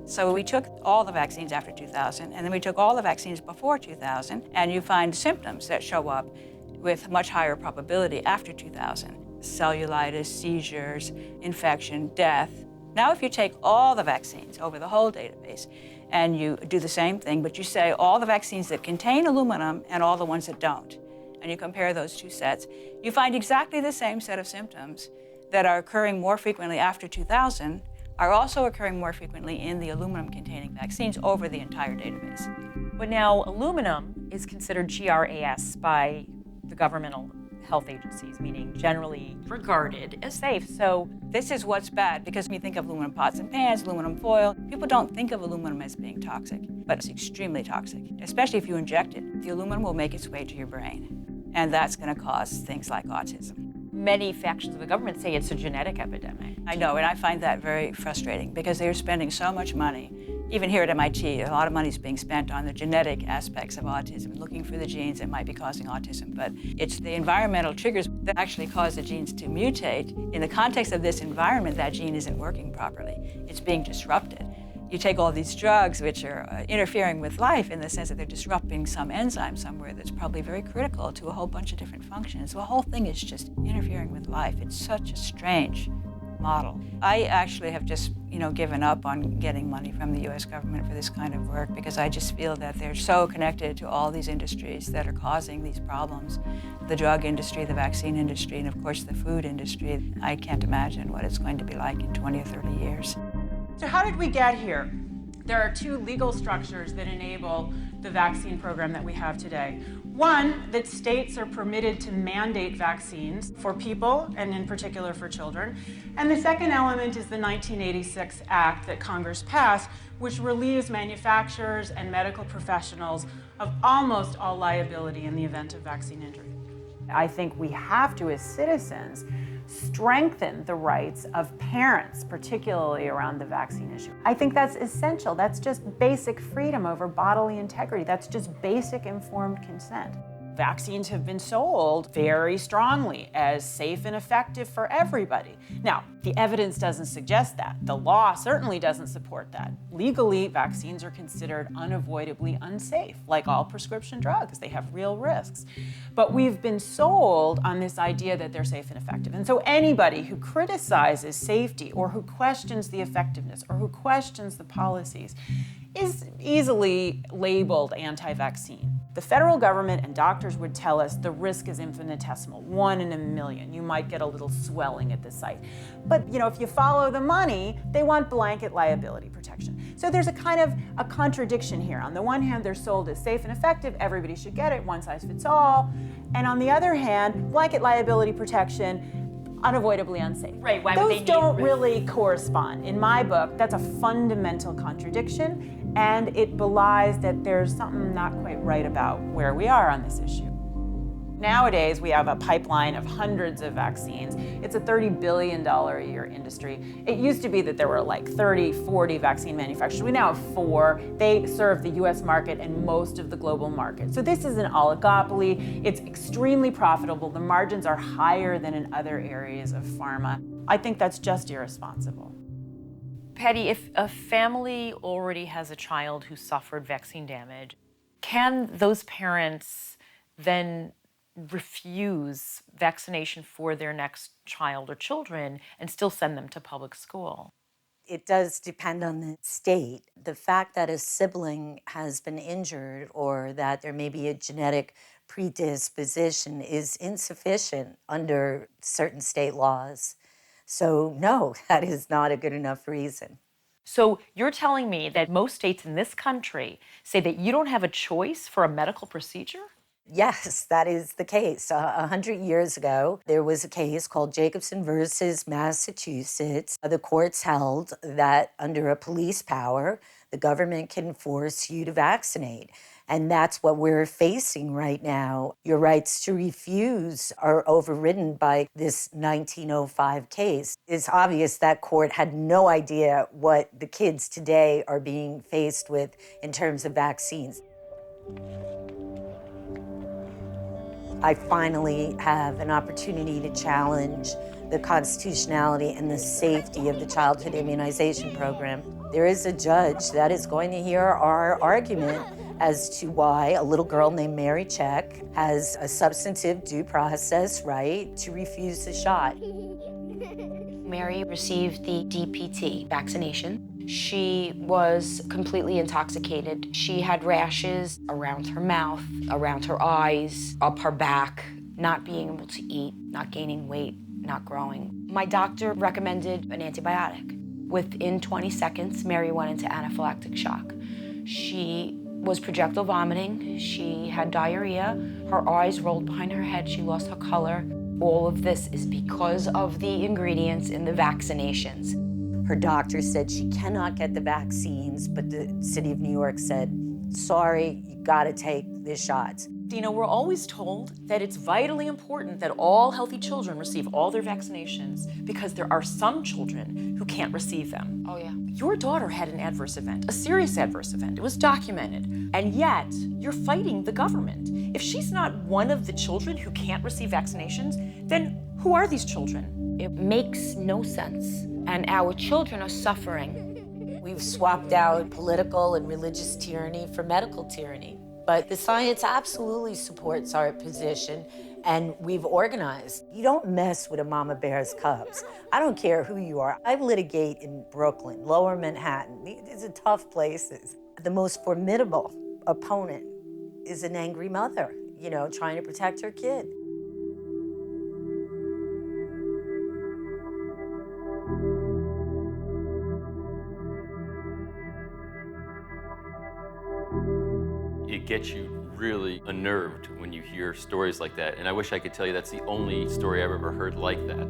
Speaker 10: So we took all the vaccines after 2000, and then we took all the vaccines before 2000, and you find symptoms that show up with much higher probability after 2000. Cellulitis, seizures, infection, death. Now if you take all the vaccines over the whole database, and you do the same thing, but you say all the vaccines that contain aluminum and all the ones that don't, and you compare those two sets, you find exactly the same set of symptoms that are occurring more frequently after 2000 are also occurring more frequently in the aluminum-containing vaccines over the entire database.
Speaker 8: But now aluminum is considered GRAS by the governmental health agencies, meaning generally regarded as safe.
Speaker 10: So this is what's bad, because when you think of aluminum pots and pans, aluminum foil, people don't think of aluminum as being toxic, but it's extremely toxic, especially if you inject it. The aluminum will make its way to your brain, and that's going to cause things like autism.
Speaker 8: Many factions of the government say it's a genetic epidemic.
Speaker 10: I know, and I find that very frustrating because they're spending so much money. Even here at MIT, a lot of money is being spent on the genetic aspects of autism, looking for the genes that might be causing autism. But it's the environmental triggers that actually cause the genes to mutate. In the context of this environment, that gene isn't working properly. It's being disrupted. You take all these drugs which are interfering with life in the sense that they're disrupting some enzyme somewhere that's probably very critical to a whole bunch of different functions. The whole thing is just interfering with life. It's such a strange model. I actually have just, given up on getting money from the US government for this kind of work because I just feel that they're so connected to all these industries that are causing these problems. The drug industry, the vaccine industry, and of course the food industry. I can't imagine what it's going to be like in 20 or 30 years.
Speaker 12: So how did we get here? There are two legal structures that enable the vaccine program that we have today. One, that states are permitted to mandate vaccines for people, and in particular for children. And the second element is the 1986 Act that Congress passed, which relieves manufacturers and medical professionals of almost all liability in the event of vaccine injury.
Speaker 24: I think we have to, as citizens, strengthen the rights of parents, particularly around the vaccine issue. I think that's essential. That's just basic freedom over bodily integrity. That's just basic informed consent.
Speaker 12: Vaccines have been sold very strongly as safe and effective for everybody. Now, the evidence doesn't suggest that. The law certainly doesn't support that. Legally, vaccines are considered unavoidably unsafe, like all prescription drugs. They have real risks. But we've been sold on this idea that they're safe and effective. And so anybody who criticizes safety or who questions the effectiveness or who questions the policies is easily labeled anti-vaccine. The federal government and doctors would tell us the risk is infinitesimal, 1 in a million. You might get a little swelling at the site. But if you follow the money, they want blanket liability protection. So there's a kind of a contradiction here. On the one hand, they're sold as safe and effective, everybody should get it, one size fits all. And on the other hand, blanket liability protection, unavoidably unsafe.
Speaker 8: Right, why would they
Speaker 12: Those
Speaker 8: need
Speaker 12: don't really correspond. In my book, that's a fundamental contradiction, and it belies that there's something not quite right about where we are on this issue. Nowadays, we have a pipeline of hundreds of vaccines. It's a $30 billion a year industry. It used to be that there were like 30, 40 vaccine manufacturers. We now have 4. They serve the US market and most of the global market. So this is an oligopoly. It's extremely profitable. The margins are higher than in other areas of pharma. I think that's just irresponsible.
Speaker 8: Patty, if a family already has a child who suffered vaccine damage, can those parents then refuse vaccination for their next child or children and still send them to public school?
Speaker 13: It does depend on the state. The fact that a sibling has been injured or that there may be a genetic predisposition is insufficient under certain state laws. So no, that is not a good enough reason.
Speaker 8: So you're telling me that most states in this country say that you don't have a choice for a medical procedure?
Speaker 13: Yes, that is the case. 100 years ago, there was a case called Jacobson versus Massachusetts. The courts held that under a police power, the government can force you to vaccinate. And that's what we're facing right now. Your rights to refuse are overridden by this 1905 case. It's obvious that court had no idea what the kids today are being faced with in terms of vaccines. I finally have an opportunity to challenge the constitutionality and the safety of the childhood immunization program. There is a judge that is going to hear our argument as to why a little girl named Mary Check has a substantive due process right to refuse the shot.
Speaker 14: Mary received the DPT vaccination. She was completely intoxicated. She had rashes around her mouth, around her eyes, up her back, not being able to eat, not gaining weight, not growing. My doctor recommended an antibiotic. Within 20 seconds, Mary went into anaphylactic shock. She was projectile vomiting. She had diarrhea. Her eyes rolled behind her head. She lost her color. All of this is because of the ingredients in the vaccinations.
Speaker 13: Her doctor said she cannot get the vaccines, but the city of New York said, sorry, you gotta take the shots.
Speaker 8: Dina, we're always told that it's vitally important that all healthy children receive all their vaccinations because there are some children who can't receive them.
Speaker 14: Oh, yeah.
Speaker 8: Your daughter had an adverse event, a serious adverse event. It was documented. And yet, you're fighting the government. If she's not one of the children who can't receive vaccinations, then who are these children?
Speaker 14: It makes no sense. And our children are suffering.
Speaker 13: We've swapped out political and religious tyranny for medical tyranny. But the science absolutely supports our position, and we've organized. You don't mess with a mama bear's cubs. I don't care who you are. I litigate in Brooklyn, Lower Manhattan. These are tough places. The most formidable opponent is an angry mother, trying to protect her kid.
Speaker 9: It gets you really unnerved when you hear stories like that. And I wish I could tell you that's the only story I've ever heard like that.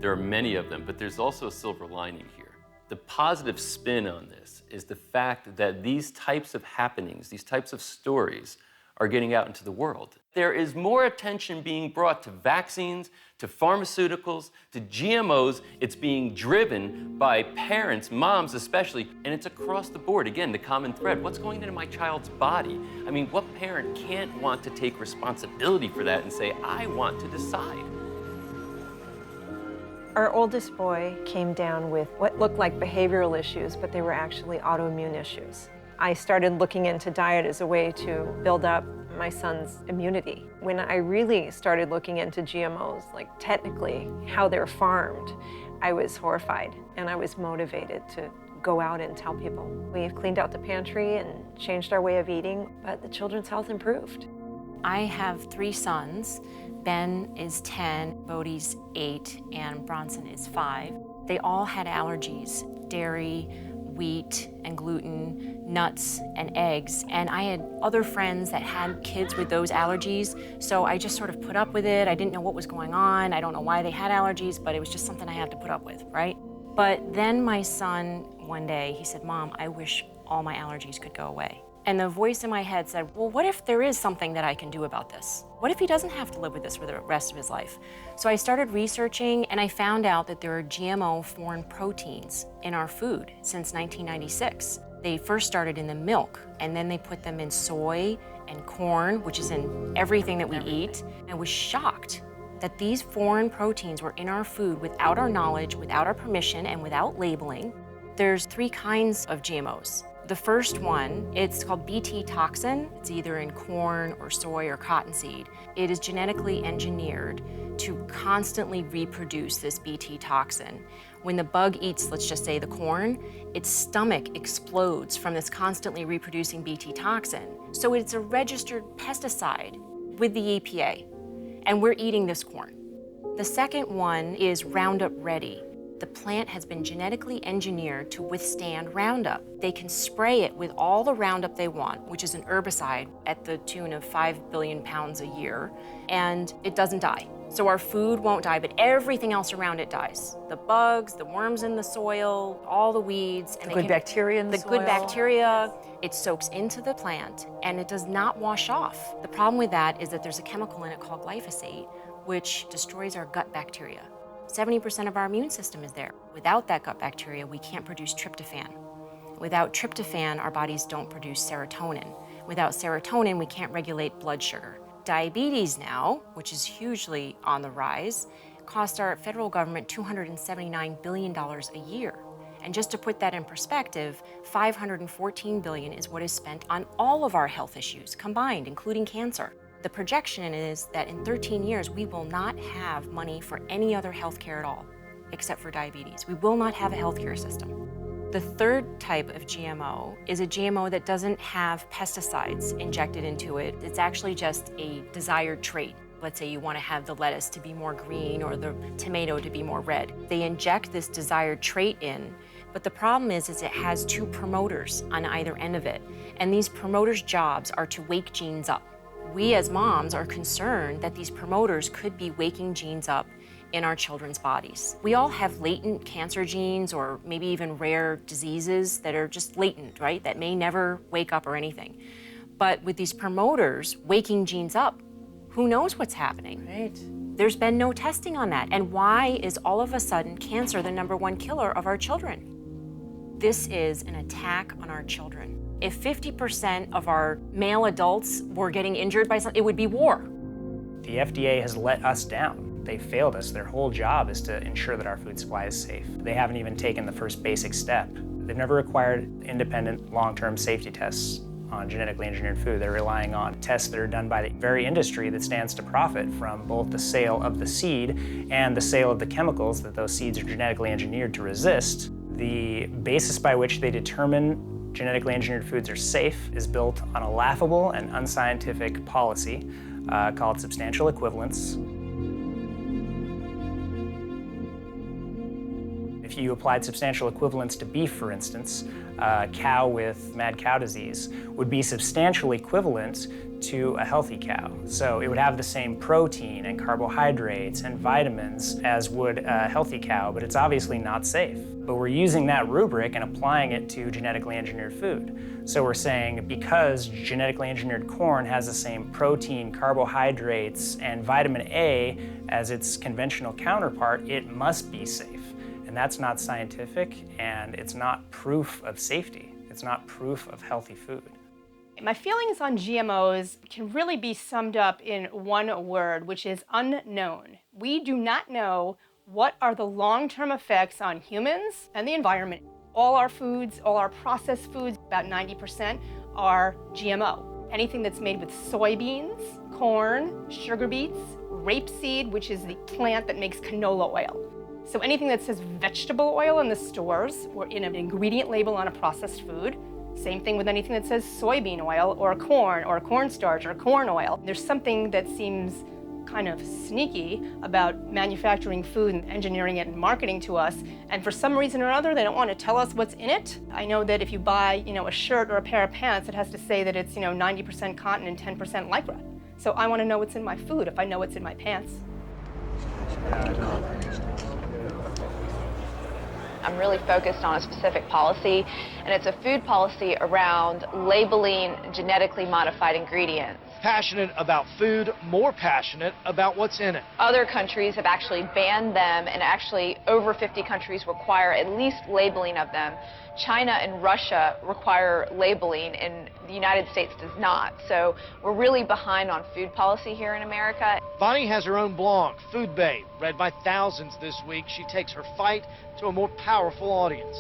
Speaker 9: There are many of them, but there's also a silver lining here. The positive spin on this is the fact that these types of happenings, these types of stories, are getting out into the world. There is more attention being brought to vaccines, to pharmaceuticals, to GMOs. It's being driven by parents, moms especially, and it's across the board. Again, the common thread, what's going into my child's body? I mean, what parent can't want to take responsibility for that and say, I want to decide?
Speaker 2: Our oldest boy came down with what looked like behavioral issues, but they were actually autoimmune issues. I started looking into diet as a way to build up my son's immunity. When I really started looking into GMOs, like technically how they're farmed, I was horrified and I was motivated to go out and tell people. We've cleaned out the pantry and changed our way of eating, but the children's health improved.
Speaker 14: I have 3 sons. Ben is 10, Bodhi's 8, and Bronson is 5. They all had allergies, dairy, wheat and gluten, nuts and eggs. And I had other friends that had kids with those allergies, so I just sort of put up with it. I didn't know what was going on. I don't know why they had allergies, but it was just something I had to put up with, right? But then my son, one day, he said, Mom, I wish all my allergies could go away.
Speaker 15: And the voice in my head said, well, what if there is something that I can do about this? What if he doesn't have to live with this for the rest of his life? So I started researching, and I found out that there are GMO foreign proteins in our food since 1996. They first started in the milk, and then they put them in soy and corn, which is in everything that we eat. I was shocked that these foreign proteins were in our food without our knowledge, without our permission, and without labeling. There's 3 kinds of GMOs. The first one, it's called Bt toxin. It's either in corn or soy or cottonseed. It is genetically engineered to constantly reproduce this Bt toxin. When the bug eats, let's just say the corn, its stomach explodes from this constantly reproducing Bt toxin. So it's a registered pesticide with the EPA, and we're eating this corn. The second one is Roundup Ready. The plant has been genetically engineered to withstand Roundup. They can spray it with all the Roundup they want, which is an herbicide at the tune of 5 billion pounds a year, and it doesn't die. So our food won't die, but everything else around it dies. The bugs, the worms in the soil, all the weeds.
Speaker 2: The good bacteria in the soil.
Speaker 15: The good bacteria. It soaks into the plant, and it does not wash off. The problem with that is that there's a chemical in it called glyphosate, which destroys our gut bacteria. 70% of our immune system is there. Without that gut bacteria, we can't produce tryptophan. Without tryptophan, our bodies don't produce serotonin. Without serotonin, we can't regulate blood sugar. Diabetes now, which is hugely on the rise, costs our federal government $279 billion a year. And just to put that in perspective, $514 billion is what is spent on all of our health issues combined, including cancer. The projection is that in 13 years, we will not have money for any other health care at all, except for diabetes. We will not have a healthcare system. The third type of GMO is a GMO that doesn't have pesticides injected into it. It's actually just a desired trait. Let's say you want to have the lettuce to be more green or the tomato to be more red. They inject this desired trait in, but the problem is it has 2 promoters on either end of it. And these promoters' jobs are to wake genes up. We as moms are concerned that these promoters could be waking genes up in our children's bodies. We all have latent cancer genes or maybe even rare diseases that are just latent, right? That may never wake up or anything. But with these promoters waking genes up, who knows what's happening?
Speaker 2: Right.
Speaker 15: There's been no testing on that. And why is all of a sudden cancer the #1 killer of our children? This is an attack on our children. If 50% of our male adults were getting injured by something, it would be war.
Speaker 17: The FDA has let us down. They failed us. Their whole job is to ensure that our food supply is safe. They haven't even taken the first basic step. They've never required independent long-term safety tests on genetically engineered food. They're relying on tests that are done by the very industry that stands to profit from both the sale of the seed and the sale of the chemicals that those seeds are genetically engineered to resist. The basis by which they determine genetically engineered foods are safe is built on a laughable and unscientific policy called substantial equivalence. If you applied substantial equivalence to beef, for instance, a cow with mad cow disease would be substantially equivalent to a healthy cow. So it would have the same protein and carbohydrates and vitamins as would a healthy cow, but it's obviously not safe. But we're using that rubric and applying it to genetically engineered food. So we're saying because genetically engineered corn has the same protein, carbohydrates, and vitamin A as its conventional counterpart, it must be safe. And that's not scientific, and it's not proof of safety. It's not proof of healthy food.
Speaker 18: My feelings on GMOs can really be summed up in one word, which is unknown. We do not know what are the long-term effects on humans and the environment. All our foods, all our processed foods, about 90% are GMO. Anything that's made with soybeans, corn, sugar beets, rapeseed, which is the plant that makes canola oil. So anything that says vegetable oil in the stores or in an ingredient label on a processed food, same thing with anything that says soybean oil or cornstarch or corn oil. There's something that seems kind of sneaky about manufacturing food and engineering it and marketing to us, and for some reason or other they don't want to tell us what's in it. I know that if you buy, a shirt or a pair of pants, it has to say that it's, 90% cotton and 10% lycra. So I want to know what's in my food if I know what's in my pants.
Speaker 5: I'm really focused on a specific policy, and it's a food policy around labeling genetically modified ingredients.
Speaker 16: Passionate about food, more passionate about what's in it.
Speaker 5: Other countries have actually banned them, and actually over 50 countries require at least labeling of them. China and Russia require labeling, and the United States does not. So we're really behind on food policy here in America.
Speaker 16: Bonnie has her own blog, Food Babe, read by thousands this week. She takes her fight to a more powerful audience.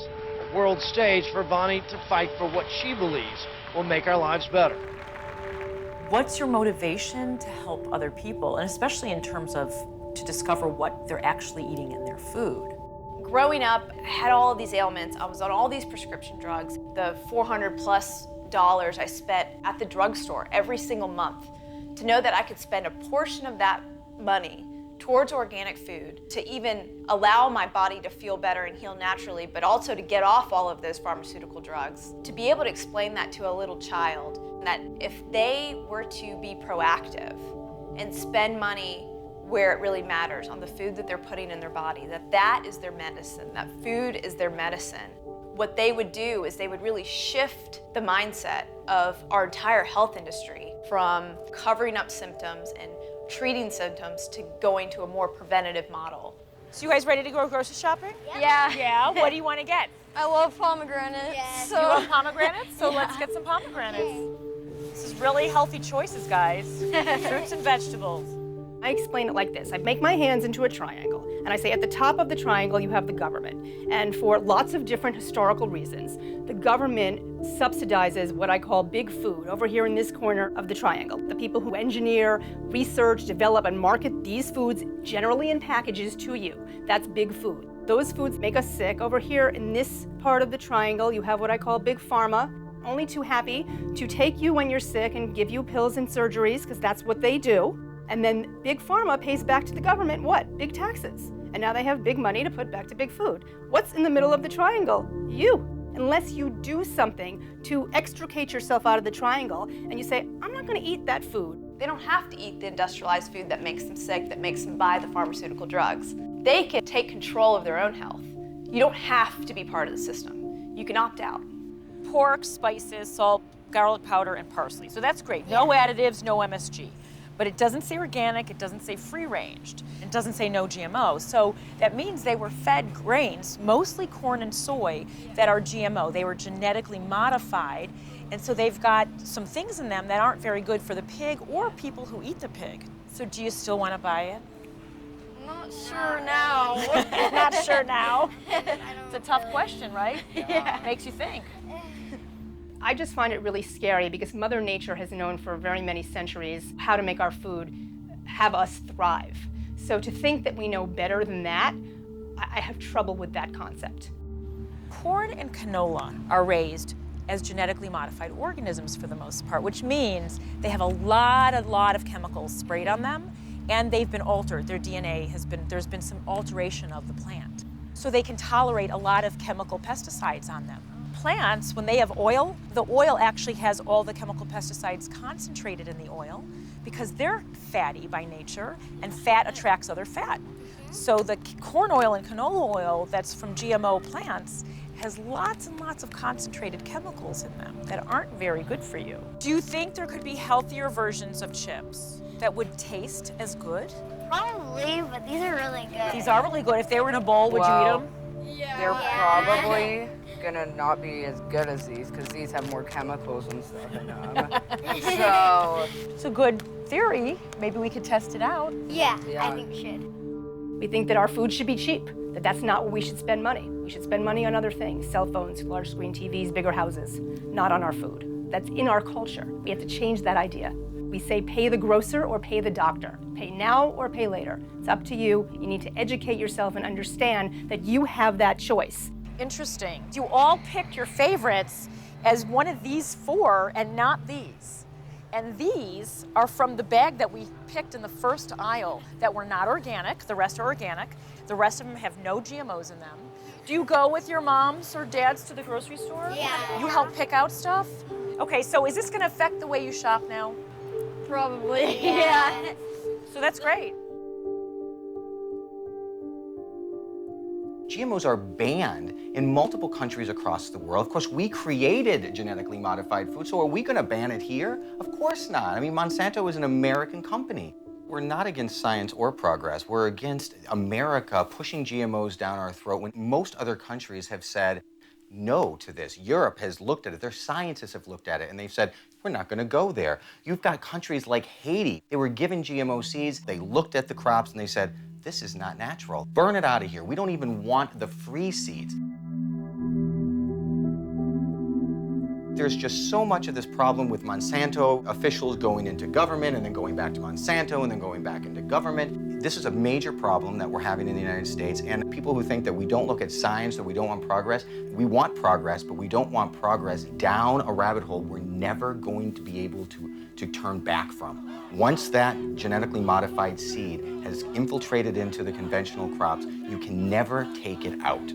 Speaker 16: A world stage for Bonnie to fight for what she believes will make our lives better.
Speaker 8: What's your motivation to help other people, and especially in terms of to discover what they're actually eating in their food?
Speaker 5: Growing up, I had all of these ailments. I was on all these prescription drugs. The $400+ I spent at the drugstore every single month. To know that I could spend a portion of that money towards organic food, to even allow my body to feel better and heal naturally, but also to get off all of those pharmaceutical drugs. To be able to explain that to a little child, that if they were to be proactive and spend money where it really matters, on the food that they're putting in their body, that is their medicine, that food is their medicine. What they would do is they would really shift the mindset of our entire health industry from covering up symptoms and treating symptoms to going to a more preventative model.
Speaker 12: So you guys ready to go grocery shopping?
Speaker 11: Yeah.
Speaker 12: Yeah, what do you want to get?
Speaker 11: I love pomegranates.
Speaker 12: Yes. You love pomegranates? So let's get some pomegranates. This is really healthy choices, guys. Fruits and vegetables.
Speaker 18: I explain it like this. I make my hands into a triangle, and I say at the top of the triangle you have the government. And for lots of different historical reasons, the government subsidizes what I call big food over here in this corner of the triangle. The people who engineer, research, develop, and market these foods, generally in packages to you. That's big food. Those foods make us sick. Over here in this part of the triangle, you have what I call big pharma, only too happy to take you when you're sick and give you pills and surgeries, because that's what they do. And then Big Pharma pays back to the government what? Big taxes. And now they have big money to put back to big food. What's in the middle of the triangle? You. Unless you do something to extricate yourself out of the triangle and you say, I'm not going to eat that food.
Speaker 5: They don't have to eat the industrialized food that makes them sick, that makes them buy the pharmaceutical drugs. They can take control of their own health. You don't have to be part of the system. You can opt out.
Speaker 12: Pork, spices, salt, garlic powder, and parsley. So that's great. No additives, no MSG. But it doesn't say organic, it doesn't say free-ranged, it doesn't say no GMO. So that means they were fed grains, mostly corn and soy, that are GMO. They were genetically modified, and so they've got some things in them that aren't very good for the pig or people who eat the pig. So do you still want to buy it?
Speaker 11: Not sure now.
Speaker 12: Not sure now. It's a tough question, right?
Speaker 18: Yeah.
Speaker 12: Makes you think.
Speaker 18: I just find it really scary because Mother Nature has known for very many centuries how to make our food have us thrive. So to think that we know better than that, I have trouble with that concept.
Speaker 12: Corn and canola are raised as genetically modified organisms for the most part, which means they have a lot of chemicals sprayed on them, and they've been altered. Their DNA there's been some alteration of the plant. So they can tolerate a lot of chemical pesticides on them. Plants, when they have oil, the oil actually has all the chemical pesticides concentrated in the oil because they're fatty by nature, and fat attracts other fat. So the corn oil and canola oil that's from GMO plants has lots and lots of concentrated chemicals in them that aren't very good for you. Do you think there could be healthier versions of chips that would taste as good?
Speaker 11: Probably, but these are really good.
Speaker 12: These are really good. If they were in a bowl, would you eat them?
Speaker 11: Yeah.
Speaker 20: They're probably gonna not be as good as these because these have more chemicals and stuff in them. So
Speaker 12: it's a good theory. Maybe we could test it out.
Speaker 11: Yeah, I think we should.
Speaker 18: We think that our food should be cheap, that that's not where we should spend money. We should spend money on other things, cell phones, large screen TVs, bigger houses, not on our food. That's in our culture. We have to change that idea. We say pay the grocer or pay the doctor. Pay now or pay later. It's up to you. You need to educate yourself and understand that you have that choice.
Speaker 12: Interesting. You all picked your favorites as one of these four and not these. And these are from the bag that we picked in the first aisle that were not organic. The rest are organic. The rest of them have no GMOs in them. Do you go with your moms or dads to the grocery store?
Speaker 11: Yeah.
Speaker 12: You help pick out stuff? Okay, so is this going to affect the way you shop now?
Speaker 11: Probably, yeah.
Speaker 12: So that's great.
Speaker 1: GMOs are banned in multiple countries across the world. Of course, we created genetically modified food, so are we going to ban it here? Of course not. I mean, Monsanto is an American company. We're not against science or progress. We're against America pushing GMOs down our throat when most other countries have said no to this. Europe has looked at it. Their scientists have looked at it, and they've said, we're not going to go there. You've got countries like Haiti. They were given GMO seeds. They looked at the crops, and they said, this is not natural. Burn it out of here. We don't even want the free seeds. There's just so much of this problem with Monsanto officials going into government and then going back to Monsanto and then going back into government. This is a major problem that we're having in the United States, and people who think that we don't look at science or we don't want progress, we want progress, but we don't want progress down a rabbit hole we're never going to be able to turn back from. Once that genetically modified seed has infiltrated into the conventional crops, you can never take it out.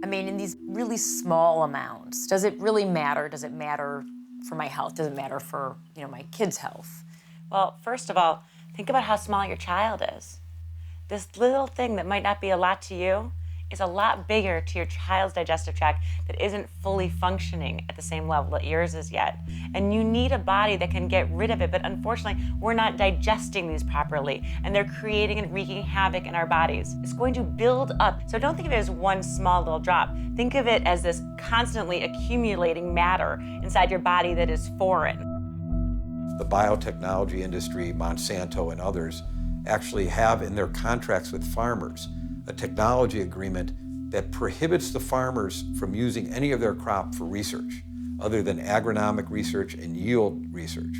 Speaker 8: I mean, in these really small amounts, does it really matter? Does it matter for my health? Does it matter for, my kids' health?
Speaker 19: Well, first of all, think about how small your child is. This little thing that might not be a lot to you is a lot bigger to your child's digestive tract that isn't fully functioning at the same level that yours is yet. And you need a body that can get rid of it, but unfortunately, we're not digesting these properly, and they're creating and wreaking havoc in our bodies. It's going to build up. So don't think of it as one small little drop. Think of it as this constantly accumulating matter inside your body that is foreign.
Speaker 21: The biotechnology industry, Monsanto and others, actually have in their contracts with farmers a technology agreement that prohibits the farmers from using any of their crop for research, other than agronomic research and yield research.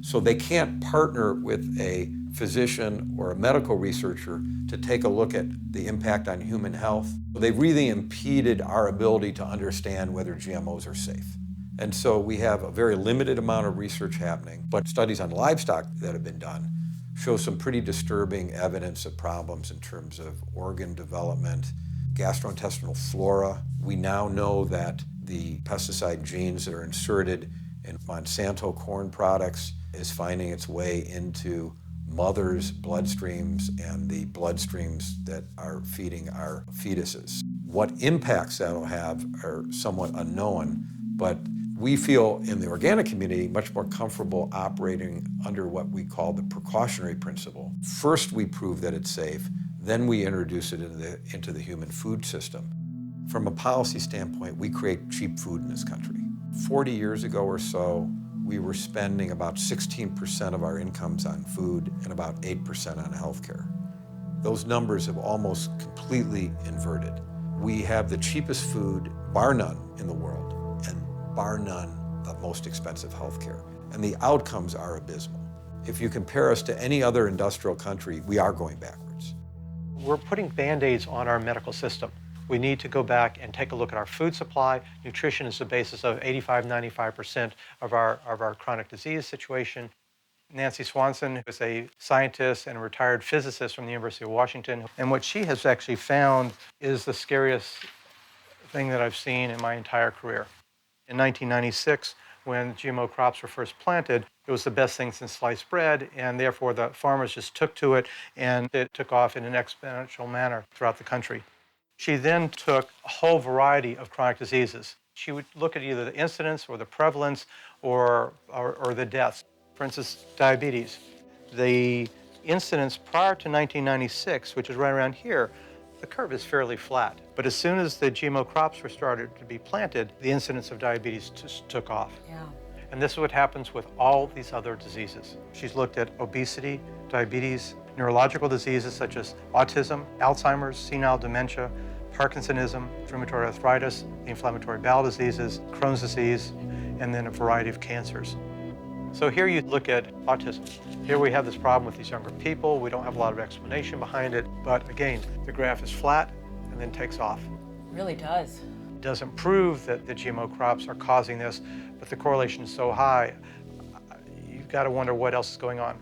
Speaker 21: So they can't partner with a physician or a medical researcher to take a look at the impact on human health. They've really impeded our ability to understand whether GMOs are safe. And so we have a very limited amount of research happening, but studies on livestock that have been done show some pretty disturbing evidence of problems in terms of organ development, gastrointestinal flora. We now know that the pesticide genes that are inserted in Monsanto corn products is finding its way into mothers' bloodstreams and the bloodstreams that are feeding our fetuses. What impacts that'll have are somewhat unknown, but we feel in the organic community much more comfortable operating under what we call the precautionary principle. First, we prove that it's safe, then we introduce it into the human food system. From a policy standpoint, we create cheap food in this country. 40 years ago or so, we were spending about 16% of our incomes on food and about 8% on healthcare. Those numbers have almost completely inverted. We have the cheapest food, bar none, in the world, and bar none, the most expensive healthcare. And the outcomes are abysmal. If you compare us to any other industrial country, we are going backwards.
Speaker 22: We're putting Band-Aids on our medical system. We need to go back and take a look at our food supply. Nutrition is the basis of 85–95% of our chronic disease situation. Nancy Swanson is a scientist and a retired physicist from the University of Washington. And what she has actually found is the scariest thing that I've seen in my entire career. In 1996, when GMO crops were first planted, it was the best thing since sliced bread, and therefore the farmers just took to it, and it took off in an exponential manner throughout the country. She then took a whole variety of chronic diseases. She would look at either the incidence or the prevalence or the deaths. For instance, diabetes. The incidence prior to 1996, which is right around here, the curve is fairly flat. But as soon as the GMO crops were started to be planted, the incidence of diabetes just took off.
Speaker 8: Yeah.
Speaker 22: And this is what happens with all these other diseases. She's looked at obesity, diabetes, neurological diseases such as autism, Alzheimer's, senile dementia, Parkinsonism, rheumatoid arthritis, the inflammatory bowel diseases, Crohn's disease, and then a variety of cancers. So here you look at autism. Here we have this problem with these younger people. We don't have a lot of explanation behind it, but again, the graph is flat and then takes off.
Speaker 8: It really does.
Speaker 22: It doesn't prove that the GMO crops are causing this, but the correlation is so high, you've got to wonder what else is going on.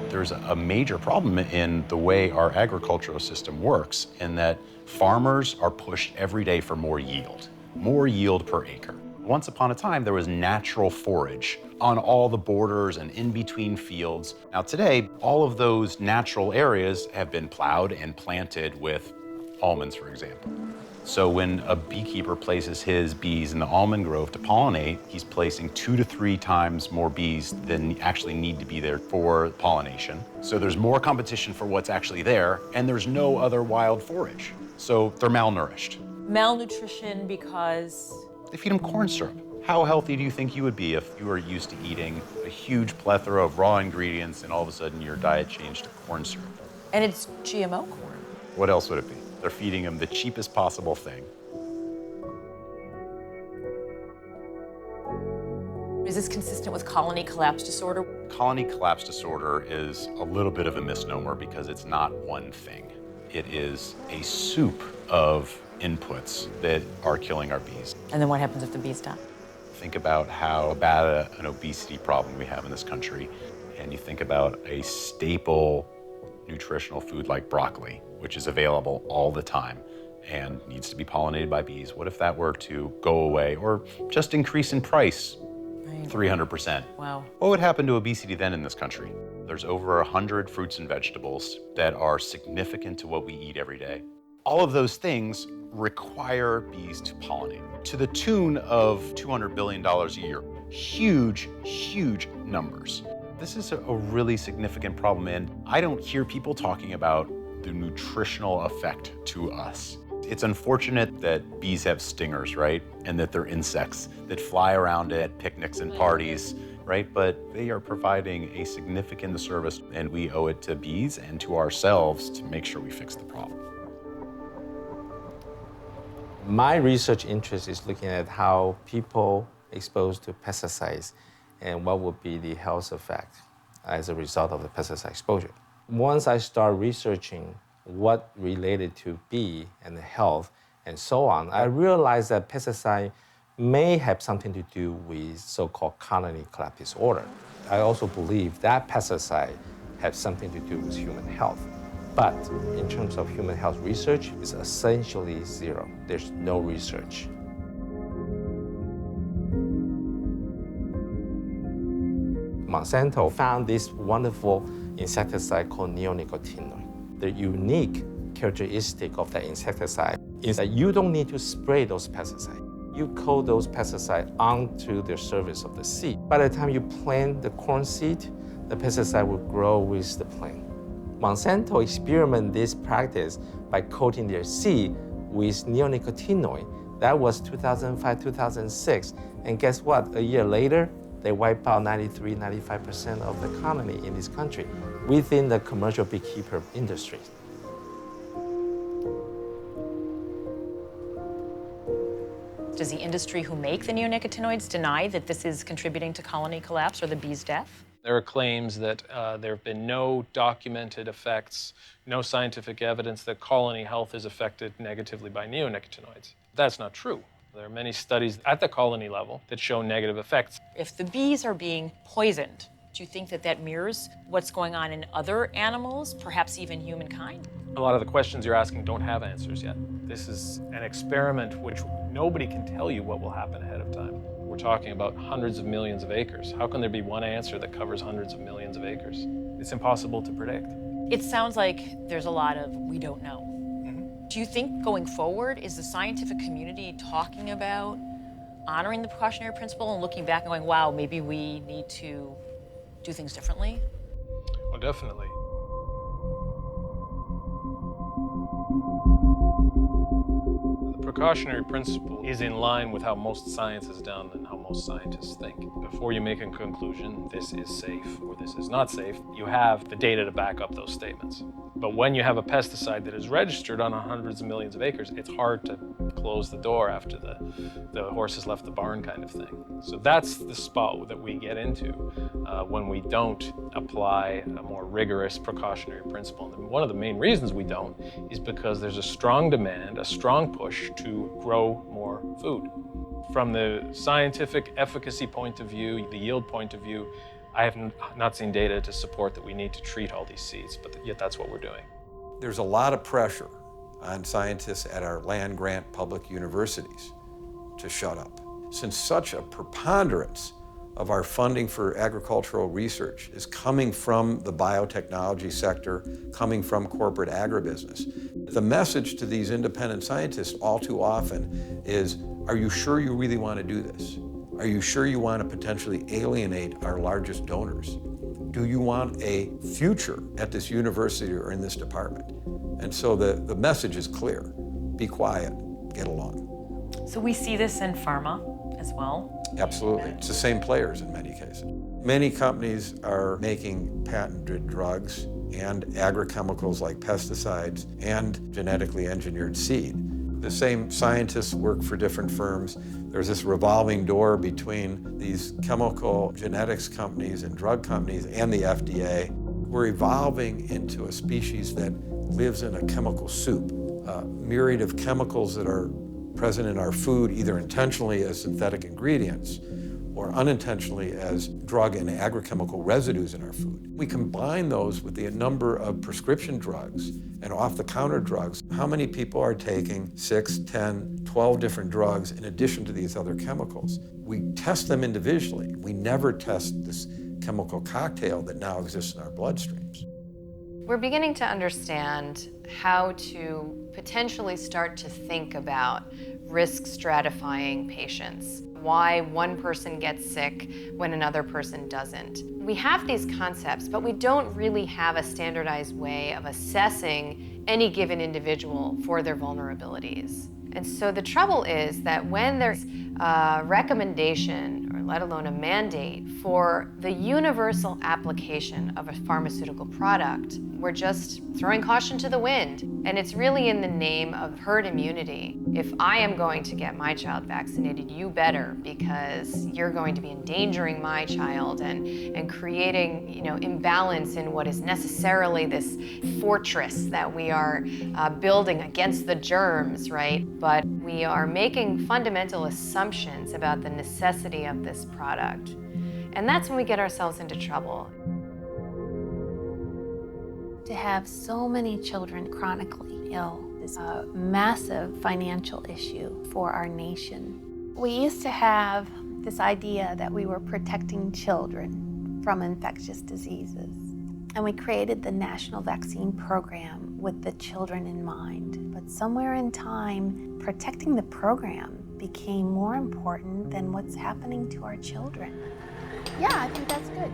Speaker 25: There's a major problem in the way our agricultural system works, in that farmers are pushed every day for more yield per acre. Once upon a time, there was natural forage on all the borders and in between fields. Now today, all of those natural areas have been plowed and planted with almonds, for example. So when a beekeeper places his bees in the almond grove to pollinate, he's placing 2 to 3 times more bees than actually need to be there for pollination. So there's more competition for what's actually there, and there's no other wild forage. So they're malnourished.
Speaker 12: Malnutrition because?
Speaker 25: They feed them corn syrup. How healthy do you think you would be if you were used to eating a huge plethora of raw ingredients and all of a sudden your diet changed to corn syrup?
Speaker 12: And it's GMO corn.
Speaker 25: What else would it be? They're feeding them the cheapest possible thing.
Speaker 8: Is this consistent with colony collapse disorder?
Speaker 25: Colony collapse disorder is a little bit of a misnomer because it's not one thing. It is a soup of inputs that are killing our bees.
Speaker 8: And then what happens if the bees die?
Speaker 25: Think about how bad an obesity problem we have in this country, and you think about a staple nutritional food like broccoli, which is available all the time and needs to be pollinated by bees. What if that were to go away or just increase in price 300%?
Speaker 8: Wow.
Speaker 25: What would happen to obesity then in this country? There's over 100 fruits and vegetables that are significant to what we eat every day. All of those things require bees to pollinate to the tune of $200 billion a year. Huge, huge numbers. This is a really significant problem, and I don't hear people talking about the nutritional effect to us. It's unfortunate that bees have stingers, right? And that they're insects that fly around at picnics and parties, right? But they are providing a significant service, and we owe it to bees and to ourselves to make sure we fix the problem.
Speaker 3: My research interest is looking at how people exposed to pesticides and what would be the health effect as a result of the pesticide exposure. Once I start researching what related to bee and the health and so on, I realized that pesticide may have something to do with so-called colony collapse disorder. I also believe that pesticide has something to do with human health. But in terms of human health research, it's essentially zero. There's no research. Monsanto found this wonderful insecticide called neonicotinoid. The unique characteristic of that insecticide is that you don't need to spray those pesticides. You coat those pesticides onto the surface of the seed. By the time you plant the corn seed, the pesticide will grow with the plant. Monsanto experimented this practice by coating their seed with neonicotinoid. That was 2005, 2006. And guess what? A year later, they wiped out 93, 95% of the colony in this country within the commercial beekeeper industry.
Speaker 8: Does the industry who make the neonicotinoids deny that this is contributing to colony collapse or the bee's death?
Speaker 4: There are claims that there have been no documented effects, no scientific evidence that colony health is affected negatively by neonicotinoids. That's not true. There are many studies at the colony level that show negative effects.
Speaker 8: If the bees are being poisoned, do you think that that mirrors what's going on in other animals, perhaps even humankind?
Speaker 4: A lot of the questions you're asking don't have answers yet. This is an experiment which nobody can tell you what will happen ahead of time. We're talking about hundreds of millions of acres. How can there be one answer that covers hundreds of millions of acres? It's impossible to predict.
Speaker 8: It sounds like there's a lot of we don't know. Do you think going forward, is the scientific community talking about honoring the precautionary principle and looking back and going, wow, maybe we need to do things differently?
Speaker 4: Well, definitely. The precautionary principle is in line with how most science is done and how most scientists think. Before you make a conclusion, this is safe or this is not safe, you have the data to back up those statements. But when you have a pesticide that is registered on hundreds of millions of acres, it's hard to close the door after the horse has left the barn kind of thing. So that's the spot that we get into when we don't apply a more rigorous precautionary principle. And one of the main reasons we don't is because there's a strong demand, a strong push to grow more food. From the scientific efficacy point of view, the yield point of view, I have not seen data to support that we need to treat all these seeds, but yet that's what we're doing.
Speaker 21: There's a lot of pressure on scientists at our land-grant public universities to shut up. Since such a preponderance of our funding for agricultural research is coming from the biotechnology sector, coming from corporate agribusiness, the message to these independent scientists all too often is, are you sure you really want to do this? Are you sure you want to potentially alienate our largest donors? Do you want a future at this university or in this department? And so the message is clear. Be quiet, get along.
Speaker 8: So we see this in pharma as well?
Speaker 21: Absolutely. It's the same players in many cases. Many companies are making patented drugs and agrochemicals like pesticides and genetically engineered seed. The same scientists work for different firms. There's this revolving door between these chemical genetics companies and drug companies and the FDA. We're evolving into a species that lives in a chemical soup, a myriad of chemicals that are present in our food, either intentionally as synthetic ingredients or unintentionally as drug and agrochemical residues in our food. We combine those with the number of prescription drugs and off-the-counter drugs. How many people are taking 6, 10, 12 different drugs in addition to these other chemicals? We test them individually. We never test this chemical cocktail that now exists in our bloodstreams.
Speaker 6: We're beginning to understand how to potentially start to think about risk stratifying patients, why one person gets sick when another person doesn't. We have these concepts, but we don't really have a standardized way of assessing any given individual for their vulnerabilities. And so the trouble is that when there's a recommendation, or let alone a mandate, for the universal application of a pharmaceutical product, we're just throwing caution to the wind. And it's really in the name of herd immunity. If I am going to get my child vaccinated, you better, because you're going to be endangering my child and creating, imbalance in what is necessarily this fortress that we are building against the germs, right? But we are making fundamental assumptions about the necessity of this product. And that's when we get ourselves into trouble.
Speaker 11: To have so many children chronically ill is a massive financial issue for our nation. We used to have this idea that we were protecting children from infectious diseases. And we created the National Vaccine Program with the children in mind. But somewhere in time, protecting the program became more important than what's happening to our children. Yeah, I think that's good.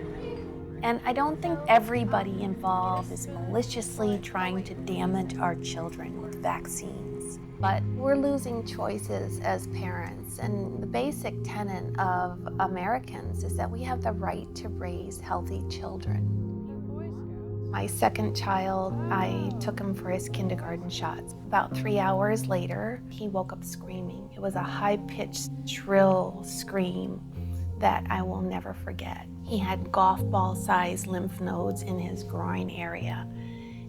Speaker 11: And I don't think everybody involved is maliciously trying to damage our children with vaccines. But we're losing choices as parents, and the basic tenet of Americans is that we have the right to raise healthy children. My second child, I took him for his kindergarten shots. About 3 hours later, he woke up screaming. It was a high-pitched, shrill scream that I will never forget. He had golf ball-sized lymph nodes in his groin area,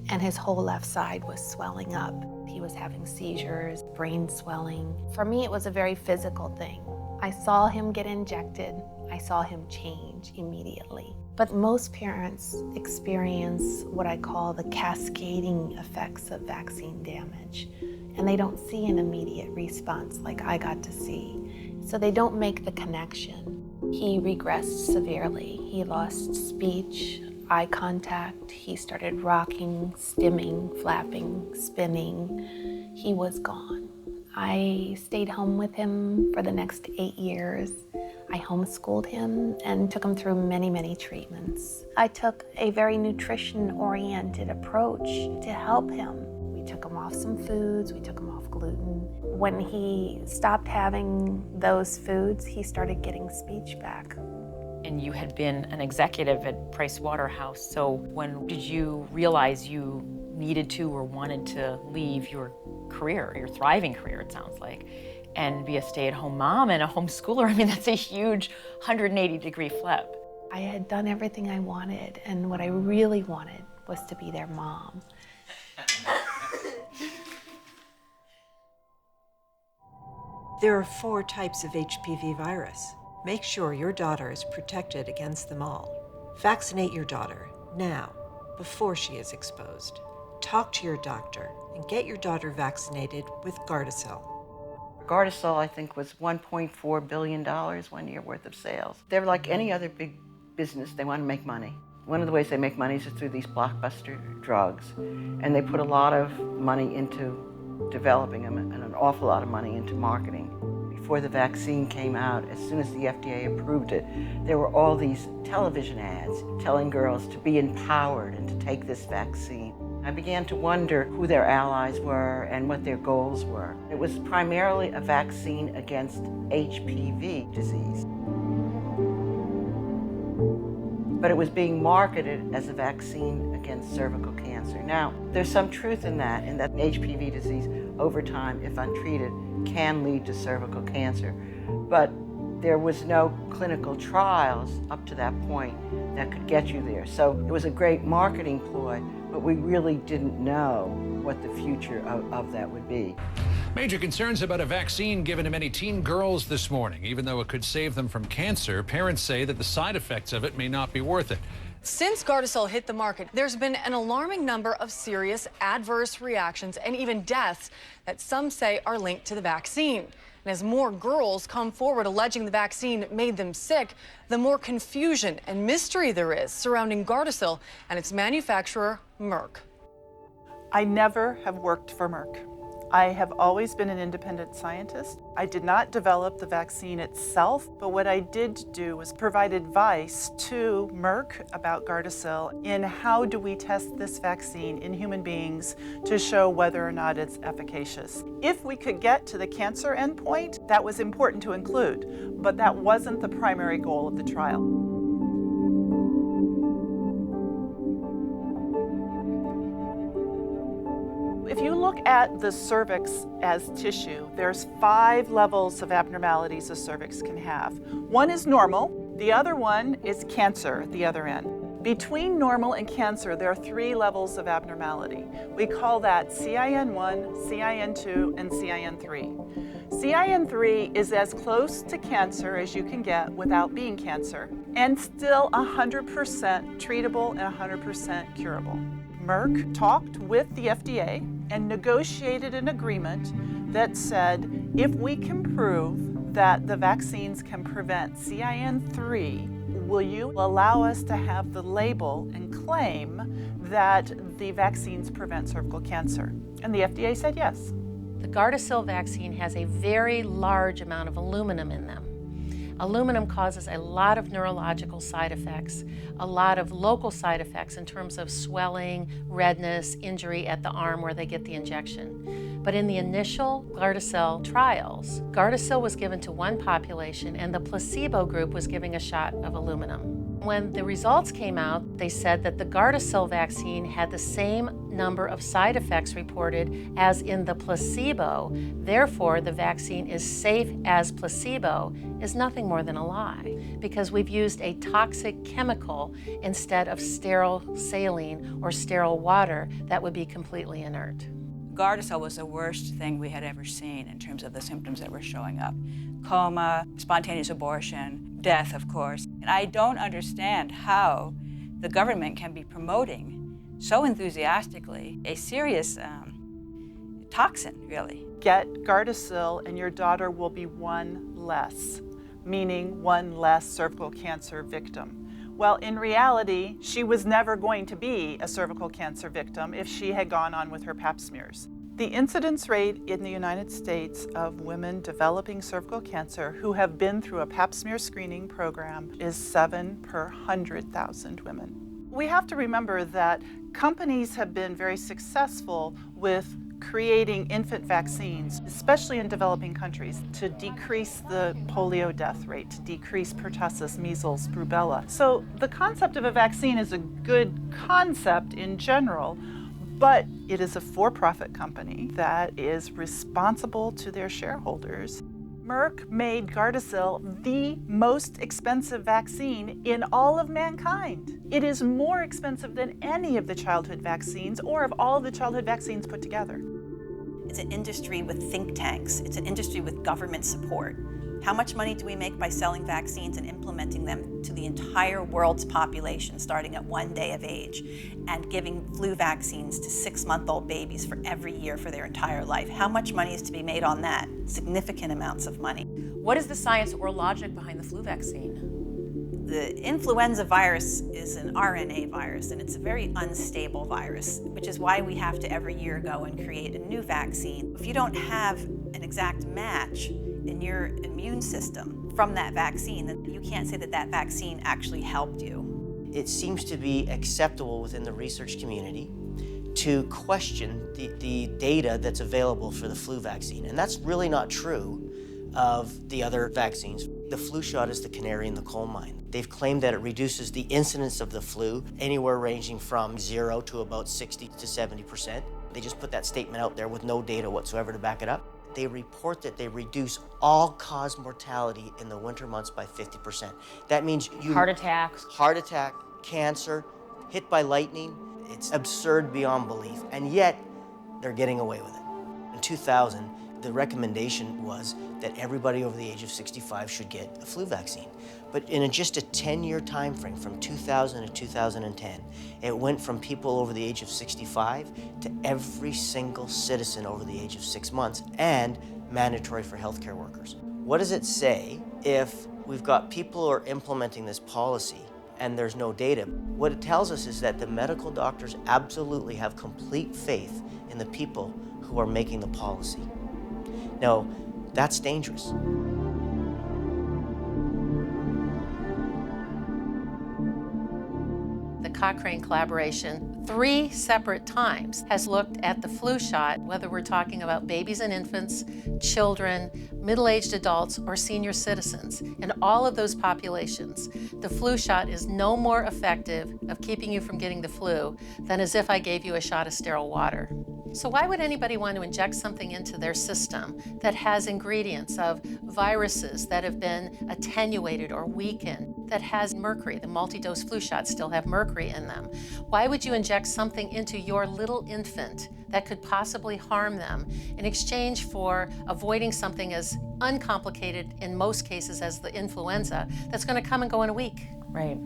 Speaker 11: and his whole left side was swelling up. He was having seizures, brain swelling. For me, it was a very physical thing. I saw him get injected. I saw him change immediately. But most parents experience what I call the cascading effects of vaccine damage, and they don't see an immediate response like I got to see. So they don't make the connection. He regressed severely. He lost speech, eye contact. He started rocking, stimming, flapping, spinning. He was gone. I stayed home with him for the next 8 years. I homeschooled him and took him through many, many treatments. I took a very nutrition-oriented approach to help him. We took him off some foods, we took him off gluten. When he stopped having those foods, he started getting speech back.
Speaker 8: And you had been an executive at Price Waterhouse, so when did you realize you needed to or wanted to leave your career, your thriving career, it sounds like, and be a stay-at-home mom and a homeschooler? I mean, that's a huge 180-degree flip.
Speaker 11: I had done everything I wanted, and what I really wanted was to be their mom.
Speaker 7: There are 4 types of HPV virus. Make sure your daughter is protected against them all. Vaccinate your daughter now, before she is exposed. Talk to your doctor and get your daughter vaccinated with Gardasil.
Speaker 9: Gardasil, I think, was $1.4 billion 1 year worth of sales. They're like any other big business, they want to make money. One of the ways they make money is through these blockbuster drugs. And they put a lot of money into developing them and an awful lot of money into marketing. Before the vaccine came out, as soon as the FDA approved it, there were all these television ads telling girls to be empowered and to take this vaccine. I began to wonder who their allies were and what their goals were. It was primarily a vaccine against HPV disease. But it was being marketed as a vaccine against cervical cancer. Now, there's some truth in that HPV disease, over time, if untreated, can lead to cervical cancer. But there was no clinical trials up to that point that could get you there. So it was a great marketing ploy, but we really didn't know what the future of that would be.
Speaker 10: Major concerns about a vaccine given to many teen girls this morning. Even though it could save them from cancer, parents say that the side effects of it may not be worth it.
Speaker 13: Since Gardasil hit the market, there's been an alarming number of serious adverse reactions and even deaths that some say are linked to the vaccine. And as more girls come forward alleging the vaccine made them sick, the more confusion and mystery there is surrounding Gardasil and its manufacturer, Merck.
Speaker 23: I never have worked for Merck. I have always been an independent scientist. I did not develop the vaccine itself, but what I did do was provide advice to Merck about Gardasil in how do we test this vaccine in human beings to show whether or not it's efficacious. If we could get to the cancer endpoint, that was important to include, but that wasn't the primary goal of the trial. If you look at the cervix as tissue, there's 5 levels of abnormalities a cervix can have. One is normal, the other one is cancer at the other end. Between normal and cancer, there are 3 levels of abnormality. We call that CIN1, CIN2, and CIN3. CIN3 is as close to cancer as you can get without being cancer, and still 100% treatable and 100% curable. Merck talked with the FDA and negotiated an agreement that said, if we can prove that the vaccines can prevent CIN3, will you allow us to have the label and claim that the vaccines prevent cervical cancer? And the FDA said yes.
Speaker 24: The Gardasil vaccine has a very large amount of aluminum in them. Aluminum causes a lot of neurological side effects, a lot of local side effects in terms of swelling, redness, injury at the arm where they get the injection. But in the initial Gardasil trials, Gardasil was given to one population and the placebo group was giving a shot of aluminum. When the results came out, they said that the Gardasil vaccine had the same number of side effects reported as in the placebo. Therefore, the vaccine is safe as placebo is nothing more than a lie, because we've used a toxic chemical instead of sterile saline or sterile water that would be completely inert.
Speaker 26: Gardasil was the worst thing we had ever seen in terms of the symptoms that were showing up. Coma, spontaneous abortion, death, of course. And I don't understand how the government can be promoting so enthusiastically a serious toxin, really.
Speaker 23: Get Gardasil and your daughter will be one less, meaning one less cervical cancer victim. Well, in reality, she was never going to be a cervical cancer victim if she had gone on with her pap smears. The incidence rate in the United States of women developing cervical cancer who have been through a pap smear screening program is 7 per 100,000 women. We have to remember that companies have been very successful with creating infant vaccines, especially in developing countries, to decrease the polio death rate, to decrease pertussis, measles, rubella. So the concept of a vaccine is a good concept in general, but it is a for-profit company that is responsible to their shareholders. Merck made Gardasil the most expensive vaccine in all of mankind. It is more expensive than any of the childhood vaccines or of all of the childhood vaccines put together.
Speaker 27: It's an industry with think tanks. It's an industry with government support.
Speaker 2: How much money do we make by selling vaccines and implementing them to the entire world's population starting at 1 day of age and giving flu vaccines to 6-month-old babies for every year for their entire life? How much money is to be made on that? Significant amounts of money.
Speaker 8: What is the science or logic behind the flu vaccine?
Speaker 2: The influenza virus is an RNA virus, and it's a very unstable virus, which is why we have to every year go and create a new vaccine. If you don't have an exact match in your immune system from that vaccine, then you can't say that that vaccine actually helped you.
Speaker 5: It seems to be acceptable within the research community to question the data that's available for the flu vaccine, and that's really not true of the other vaccines. The flu shot is the canary in the coal mine. They've claimed that it reduces the incidence of the flu anywhere ranging from 0 to about 60 to 70%. They just put that statement out there with no data whatsoever to back it up. They report that they reduce all-cause mortality in the winter months by 50%. That means
Speaker 8: Heart attacks.
Speaker 5: Heart attack, cancer, hit by lightning. It's absurd beyond belief, and yet they're getting away with it. In 2000, the recommendation was that everybody over the age of 65 should get a flu vaccine. But in just a 10-year time frame, from 2000 to 2010, it went from people over the age of 65 to every single citizen over the age of 6 months, and mandatory for healthcare workers. What does it say if we've got people who are implementing this policy and there's no data? What it tells us is that the medical doctors absolutely have complete faith in the people who are making the policy. Now, that's dangerous.
Speaker 24: The Cochrane collaboration 3 separate times has looked at the flu shot, whether we're talking about babies and infants, children, middle-aged adults, or senior citizens. In all of those populations, the flu shot is no more effective of keeping you from getting the flu than as if I gave you a shot of sterile water. So why would anybody want to inject something into their system that has ingredients of viruses that have been attenuated or weakened, that has mercury? The multi-dose flu shots still have mercury in them. Why would you inject something into your little infant that could possibly harm them in exchange for avoiding something as uncomplicated in most cases as the influenza that's going to come and go in a week?
Speaker 8: Right.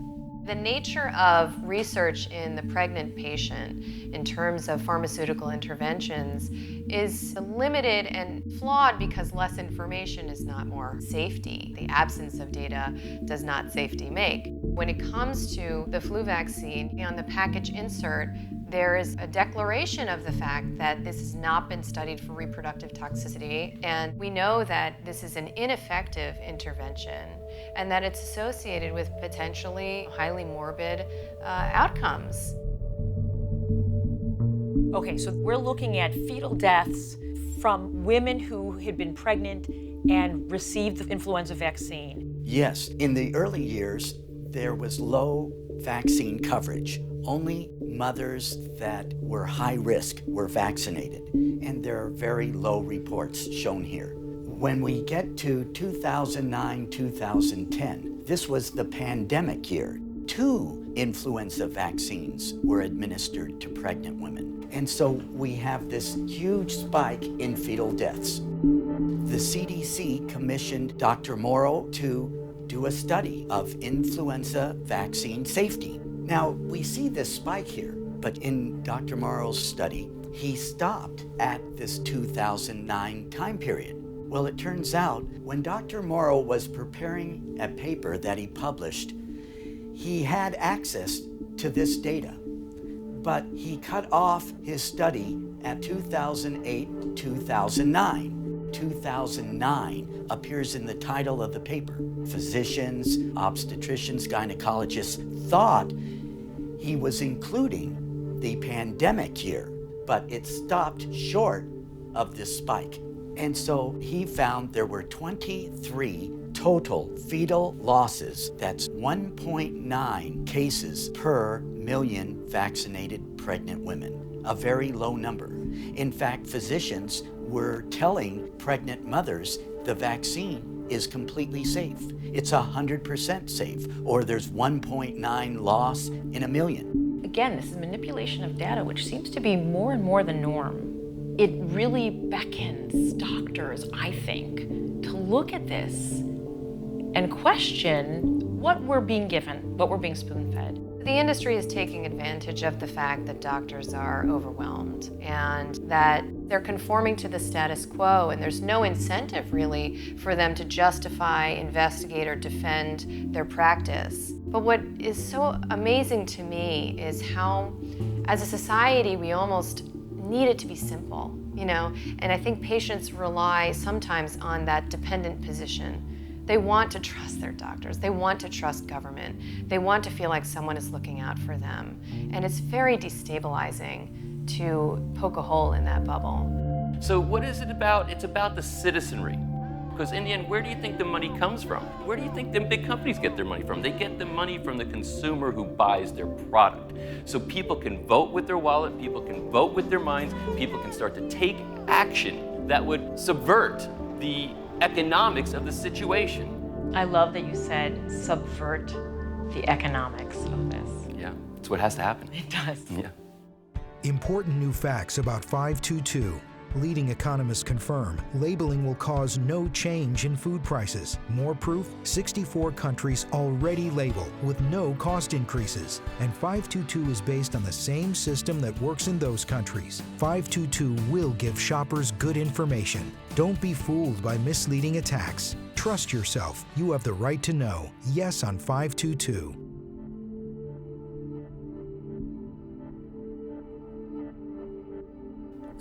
Speaker 6: The nature of research in the pregnant patient in terms of pharmaceutical interventions is limited and flawed because less information is not more safety. The absence of data does not safety make. When it comes to the flu vaccine, on the package insert, there is a declaration of the fact that this has not been studied for reproductive toxicity, and we know that this is an ineffective intervention and that it's associated with potentially highly morbid outcomes.
Speaker 8: Okay, so we're looking at fetal deaths from women who had been pregnant and received the influenza vaccine.
Speaker 14: Yes, in the early years, there was low vaccine coverage. Only mothers that were high risk were vaccinated, and there are very low reports shown here. When we get to 2009, 2010, this was the pandemic year. 2 influenza vaccines were administered to pregnant women. And so we have this huge spike in fetal deaths. The CDC commissioned Dr. Morrow to do a study of influenza vaccine safety. Now, we see this spike here, but in Dr. Morrow's study, he stopped at this 2009 time period. Well, it turns out when Dr. Morrow was preparing a paper that he published, he had access to this data, but he cut off his study at 2008, 2009. 2009 appears in the title of the paper. Physicians, obstetricians, gynecologists thought he was including the pandemic year, but it stopped short of this spike. And so he found there were 23 total fetal losses. That's 1.9 cases per million vaccinated pregnant women, a very low number. In fact, physicians were telling pregnant mothers the vaccine is completely safe. It's 100% safe, or there's 1.9 loss in a million.
Speaker 8: Again, this is manipulation of data, which seems to be more and more the norm. It really beckons doctors, I think, to look at this and question what we're being given, what we're being spoon-fed.
Speaker 6: The industry is taking advantage of the fact that doctors are overwhelmed and that they're conforming to the status quo, and there's no incentive really for them to justify, investigate, or defend their practice. But what is so amazing to me is how, as a society, we almost need it to be simple, you know? And I think patients rely sometimes on that dependent position. They want to trust their doctors. They want to trust government. They want to feel like someone is looking out for them. And it's very destabilizing to poke a hole in that bubble.
Speaker 1: So what is it about? It's about the citizenry. Because in the end, where do you think the money comes from? Where do you think the big companies get their money from? They get the money from the consumer who buys their product. So people can vote with their wallet, people can vote with their minds, people can start to take action that would subvert the economics of the situation.
Speaker 8: I love that you said subvert the economics of this.
Speaker 1: Yeah, it's what has to happen.
Speaker 8: It does.
Speaker 1: Yeah.
Speaker 15: Important new facts about 522. Leading economists confirm labeling will cause no change in food prices. More proof, 64 countries already label with no cost increases. And 522 is based on the same system that works in those countries. 522 will give shoppers good information. Don't be fooled by misleading attacks. Trust yourself. You have the right to know. Yes on 522.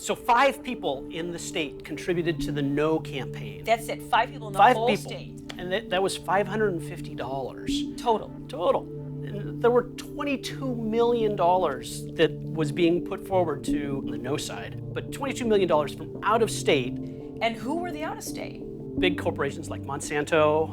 Speaker 16: So 5 people in the state contributed to the No campaign.
Speaker 17: That's it, 5 people in the
Speaker 16: 5
Speaker 17: whole
Speaker 16: people.
Speaker 17: state.
Speaker 16: And that was $550.
Speaker 17: Total.
Speaker 16: And there were $22 million that was being put forward to the No side, but $22 million from out of state.
Speaker 17: And who were the out of state?
Speaker 16: Big corporations like Monsanto,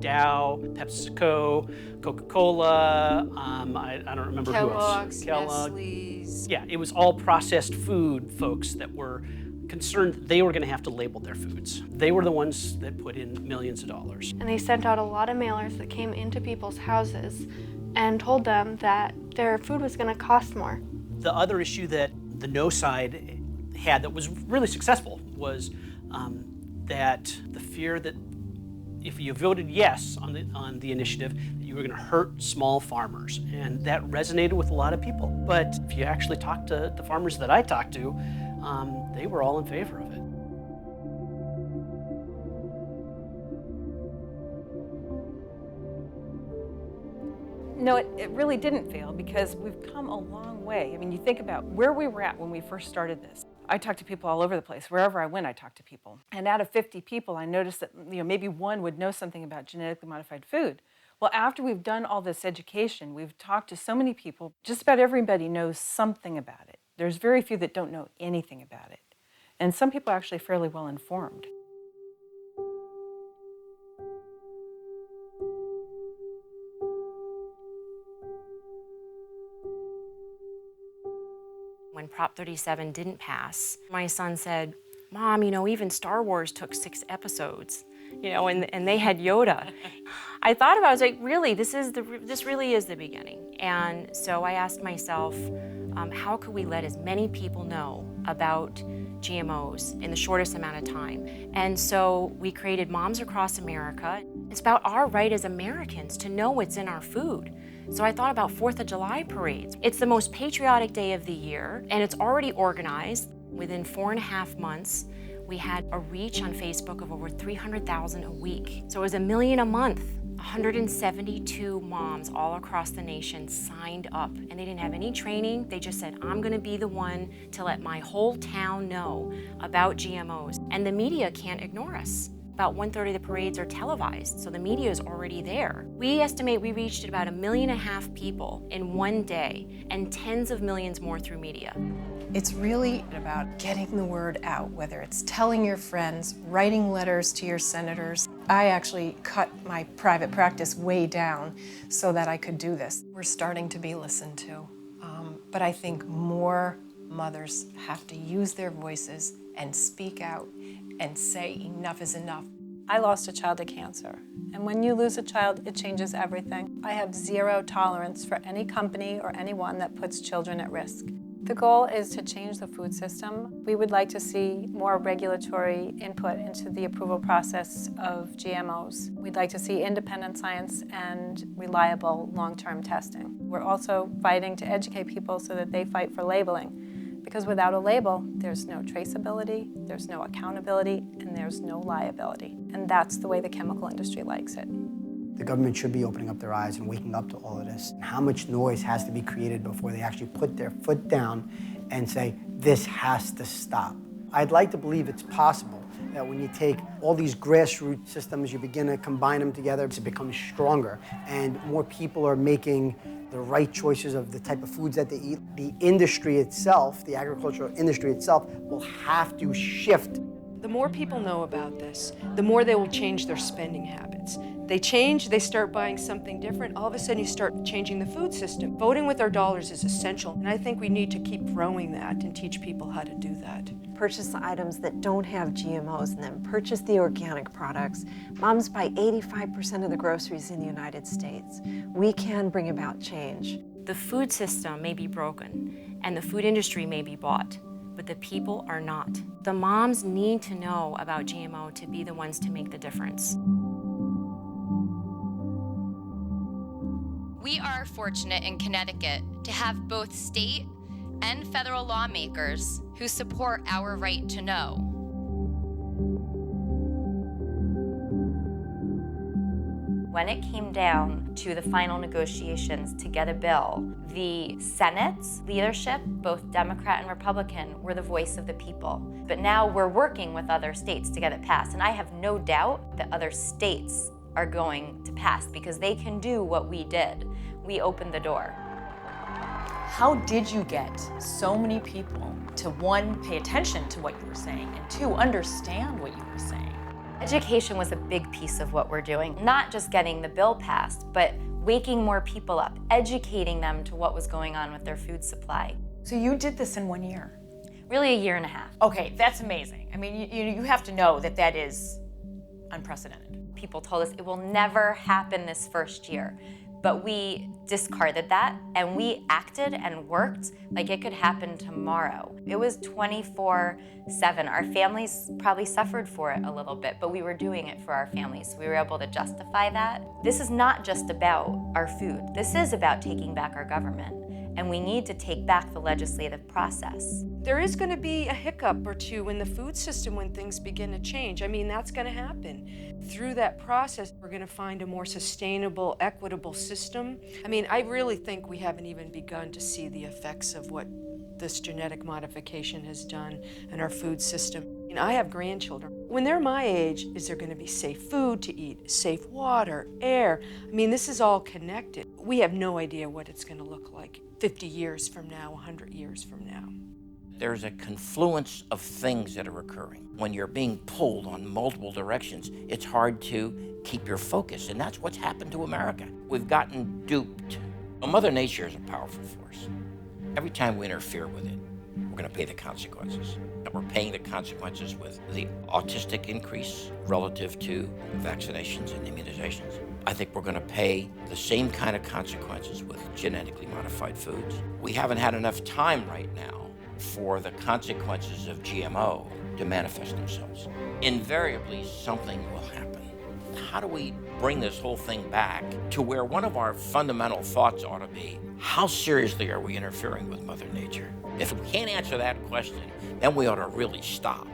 Speaker 16: Dow, PepsiCo, Coca-Cola, I don't remember who else. Kellogg's,
Speaker 2: Nestle's.
Speaker 16: Yeah, it was all processed food folks that were concerned that they were going to have to label their foods. They were the ones that put in millions of dollars.
Speaker 18: And they sent out a lot of mailers that came into people's houses and told them that their food was going to cost more.
Speaker 16: The other issue that the No side had that was really successful was that the fear that if you voted yes on the initiative, that you were going to hurt small farmers, and that resonated with a lot of people. But if you actually talk to the farmers that I talked to, they were all in favor of it.
Speaker 20: No, it really didn't fail because we've come a long way. I mean, you think about where we were at when we first started this. I talked to people all over the place. Wherever I went, I talked to people. And out of 50 people, I noticed that maybe one would know something about genetically modified food. Well, after we've done all this education, we've talked to so many people, just about everybody knows something about it. There's very few that don't know anything about it. And some people are actually fairly well informed.
Speaker 19: When Prop 37 didn't pass, my son said, "Mom, even Star Wars took 6 episodes, and they had Yoda." I thought about it, I was like, really, this really is the beginning. And so I asked myself, how could we let as many people know about GMOs in the shortest amount of time? And so we created Moms Across America. It's about our right as Americans to know what's in our food. So I thought about 4th of July parades. It's the most patriotic day of the year, and it's already organized. Within 4.5 months, we had a reach on Facebook of over 300,000 a week. So it was $1 million a month. 172 moms all across the nation signed up, and they didn't have any training. They just said, I'm gonna be the one to let my whole town know about GMOs. And the media can't ignore us. About 1/3 of the parades are televised, so the media is already there. We estimate we reached about 1.5 million people in one day, and tens of millions more through media.
Speaker 27: It's really about getting the word out, whether it's telling your friends, writing letters to your senators. I actually cut my private practice way down so that I could do this. We're starting to be listened to, but I think more mothers have to use their voices and speak out and say enough is enough.
Speaker 18: I lost a child to cancer, and when you lose a child, it changes everything. I have zero tolerance for any company or anyone that puts children at risk.
Speaker 27: The goal is to change the food system. We would like to see more regulatory input into the approval process of GMOs. We'd like to see independent science and reliable long-term testing. We're also fighting to educate people so that they fight for labeling. Because without a label, there's no traceability, there's no accountability, and there's no liability. And that's the way the chemical industry likes it.
Speaker 3: The government should be opening up their eyes and waking up to all of this. How much noise has to be created before they actually put their foot down and say, this has to stop. I'd like to believe it's possible that when you take all these grassroots systems, you begin to combine them together to become stronger, and more people are making the right choices of the type of foods that they eat. The industry itself, the agricultural industry itself, will have to shift.
Speaker 4: The more people know about this, the more they will change their spending habits. They change, they start buying something different, all of a sudden you start changing the food system. Voting with our dollars is essential, and I think we need to keep growing that and teach people how to do that.
Speaker 7: Purchase the items that don't have GMOs in them. Purchase the organic products. Moms buy 85% of the groceries in the United States. We can bring about change.
Speaker 19: The food system may be broken, and the food industry may be bought, but the people are not. The moms need to know about GMO to be the ones to make the difference.
Speaker 11: We are fortunate in Connecticut to have both state and federal lawmakers who support our right to know.
Speaker 19: When it came down to the final negotiations to get a bill, the Senate's leadership, both Democrat and Republican, were the voice of the people. But now we're working with other states to get it passed, and I have no doubt that other states are going to pass because they can do what we did. We opened the door.
Speaker 17: How did you get so many people to, one, pay attention to what you were saying, and two, understand what you were saying?
Speaker 19: Education was a big piece of what we're doing. Not just getting the bill passed, but waking more people up, educating them to what was going on with their food supply.
Speaker 17: So you did this in 1 year?
Speaker 19: Really, a year and a half.
Speaker 17: Okay, that's amazing. I mean, you have to know that that is unprecedented.
Speaker 19: People told us it will never happen this first year. But we discarded that and we acted and worked like it could happen tomorrow. It was 24/7. Our families probably suffered for it a little bit, but we were doing it for our families. We were able to justify that. This is not just about our food. This is about taking back our government. And we need to take back the legislative process.
Speaker 4: There is going to be a hiccup or two in the food system when things begin to change. I mean, that's going to happen. Through that process, we're going to find a more sustainable, equitable system. I mean, I really think we haven't even begun to see the effects of what this genetic modification has done in our food system. I mean, I have grandchildren. When they're my age, is there going to be safe food to eat, safe water, air? I mean, this is all connected. We have no idea what it's going to look like 50 years from now, 100 years from now.
Speaker 12: There's a confluence of things that are occurring. When you're being pulled on multiple directions, it's hard to keep your focus, and that's what's happened to America. We've gotten duped. Well, Mother Nature is a powerful force. Every time we interfere with it, we're going to pay the consequences. And we're paying the consequences with the autistic increase relative to vaccinations and immunizations. I think we're going to pay the same kind of consequences with genetically modified foods. We haven't had enough time right now for the consequences of GMO to manifest themselves. Invariably, something will happen. How do we bring this whole thing back to where one of our fundamental thoughts ought to be, how seriously are we interfering with Mother Nature? If we can't answer that question, then we ought to really stop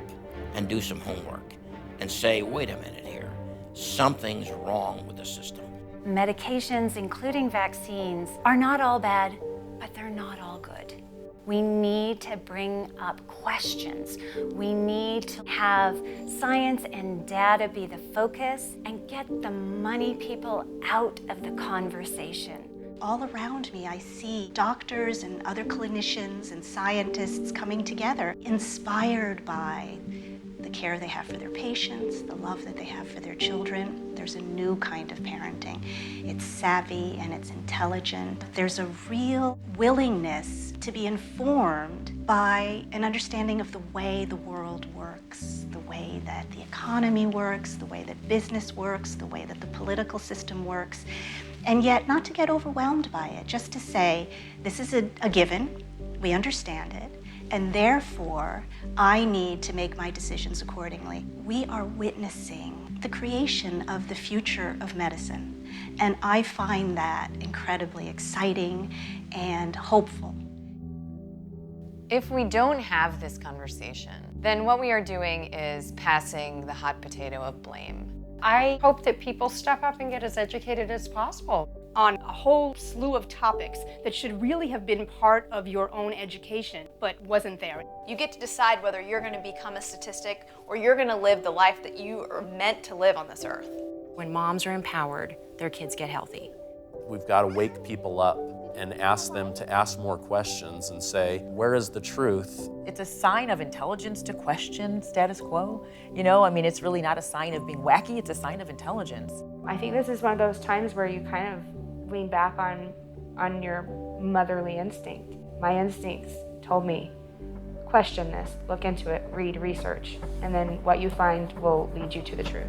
Speaker 12: and do some homework and say, wait a minute here, something's wrong with the system.
Speaker 21: Medications, including vaccines, are not all bad, but they're not all good. We need to bring up questions. We need to have science and data be the focus and get the money people out of the conversation.
Speaker 22: All around me, I see doctors and other clinicians and scientists coming together, inspired by the care they have for their patients, the love that they have for their children. There's a new kind of parenting. It's savvy and it's intelligent. There's a real willingness to be informed by an understanding of the way the world works, the way that the economy works, the way that business works, the way that the political system works, and yet not to get overwhelmed by it, just to say, this is a given. We understand it, and therefore, I need to make my decisions accordingly. We are witnessing the creation of the future of medicine, and I find that incredibly exciting and hopeful.
Speaker 6: If we don't have this conversation, then what we are doing is passing the hot potato of blame.
Speaker 5: I hope that people step up and get as educated as possible on a whole slew of topics that should really have been part of your own education, but wasn't there.
Speaker 9: You get to decide whether you're going to become a statistic or you're going to live the life that you are meant to live on this earth.
Speaker 10: When moms are empowered, their kids get healthy.
Speaker 13: We've got to wake people up and ask them to ask more questions and say, where is the truth?
Speaker 8: It's a sign of intelligence to question status quo. You know, I mean, it's really not a sign of being wacky, it's a sign of intelligence.
Speaker 23: I think this is one of those times where you kind of lean back on your motherly instinct. My instincts told me, question this, look into it, read, research, and then what you find will lead you to the truth.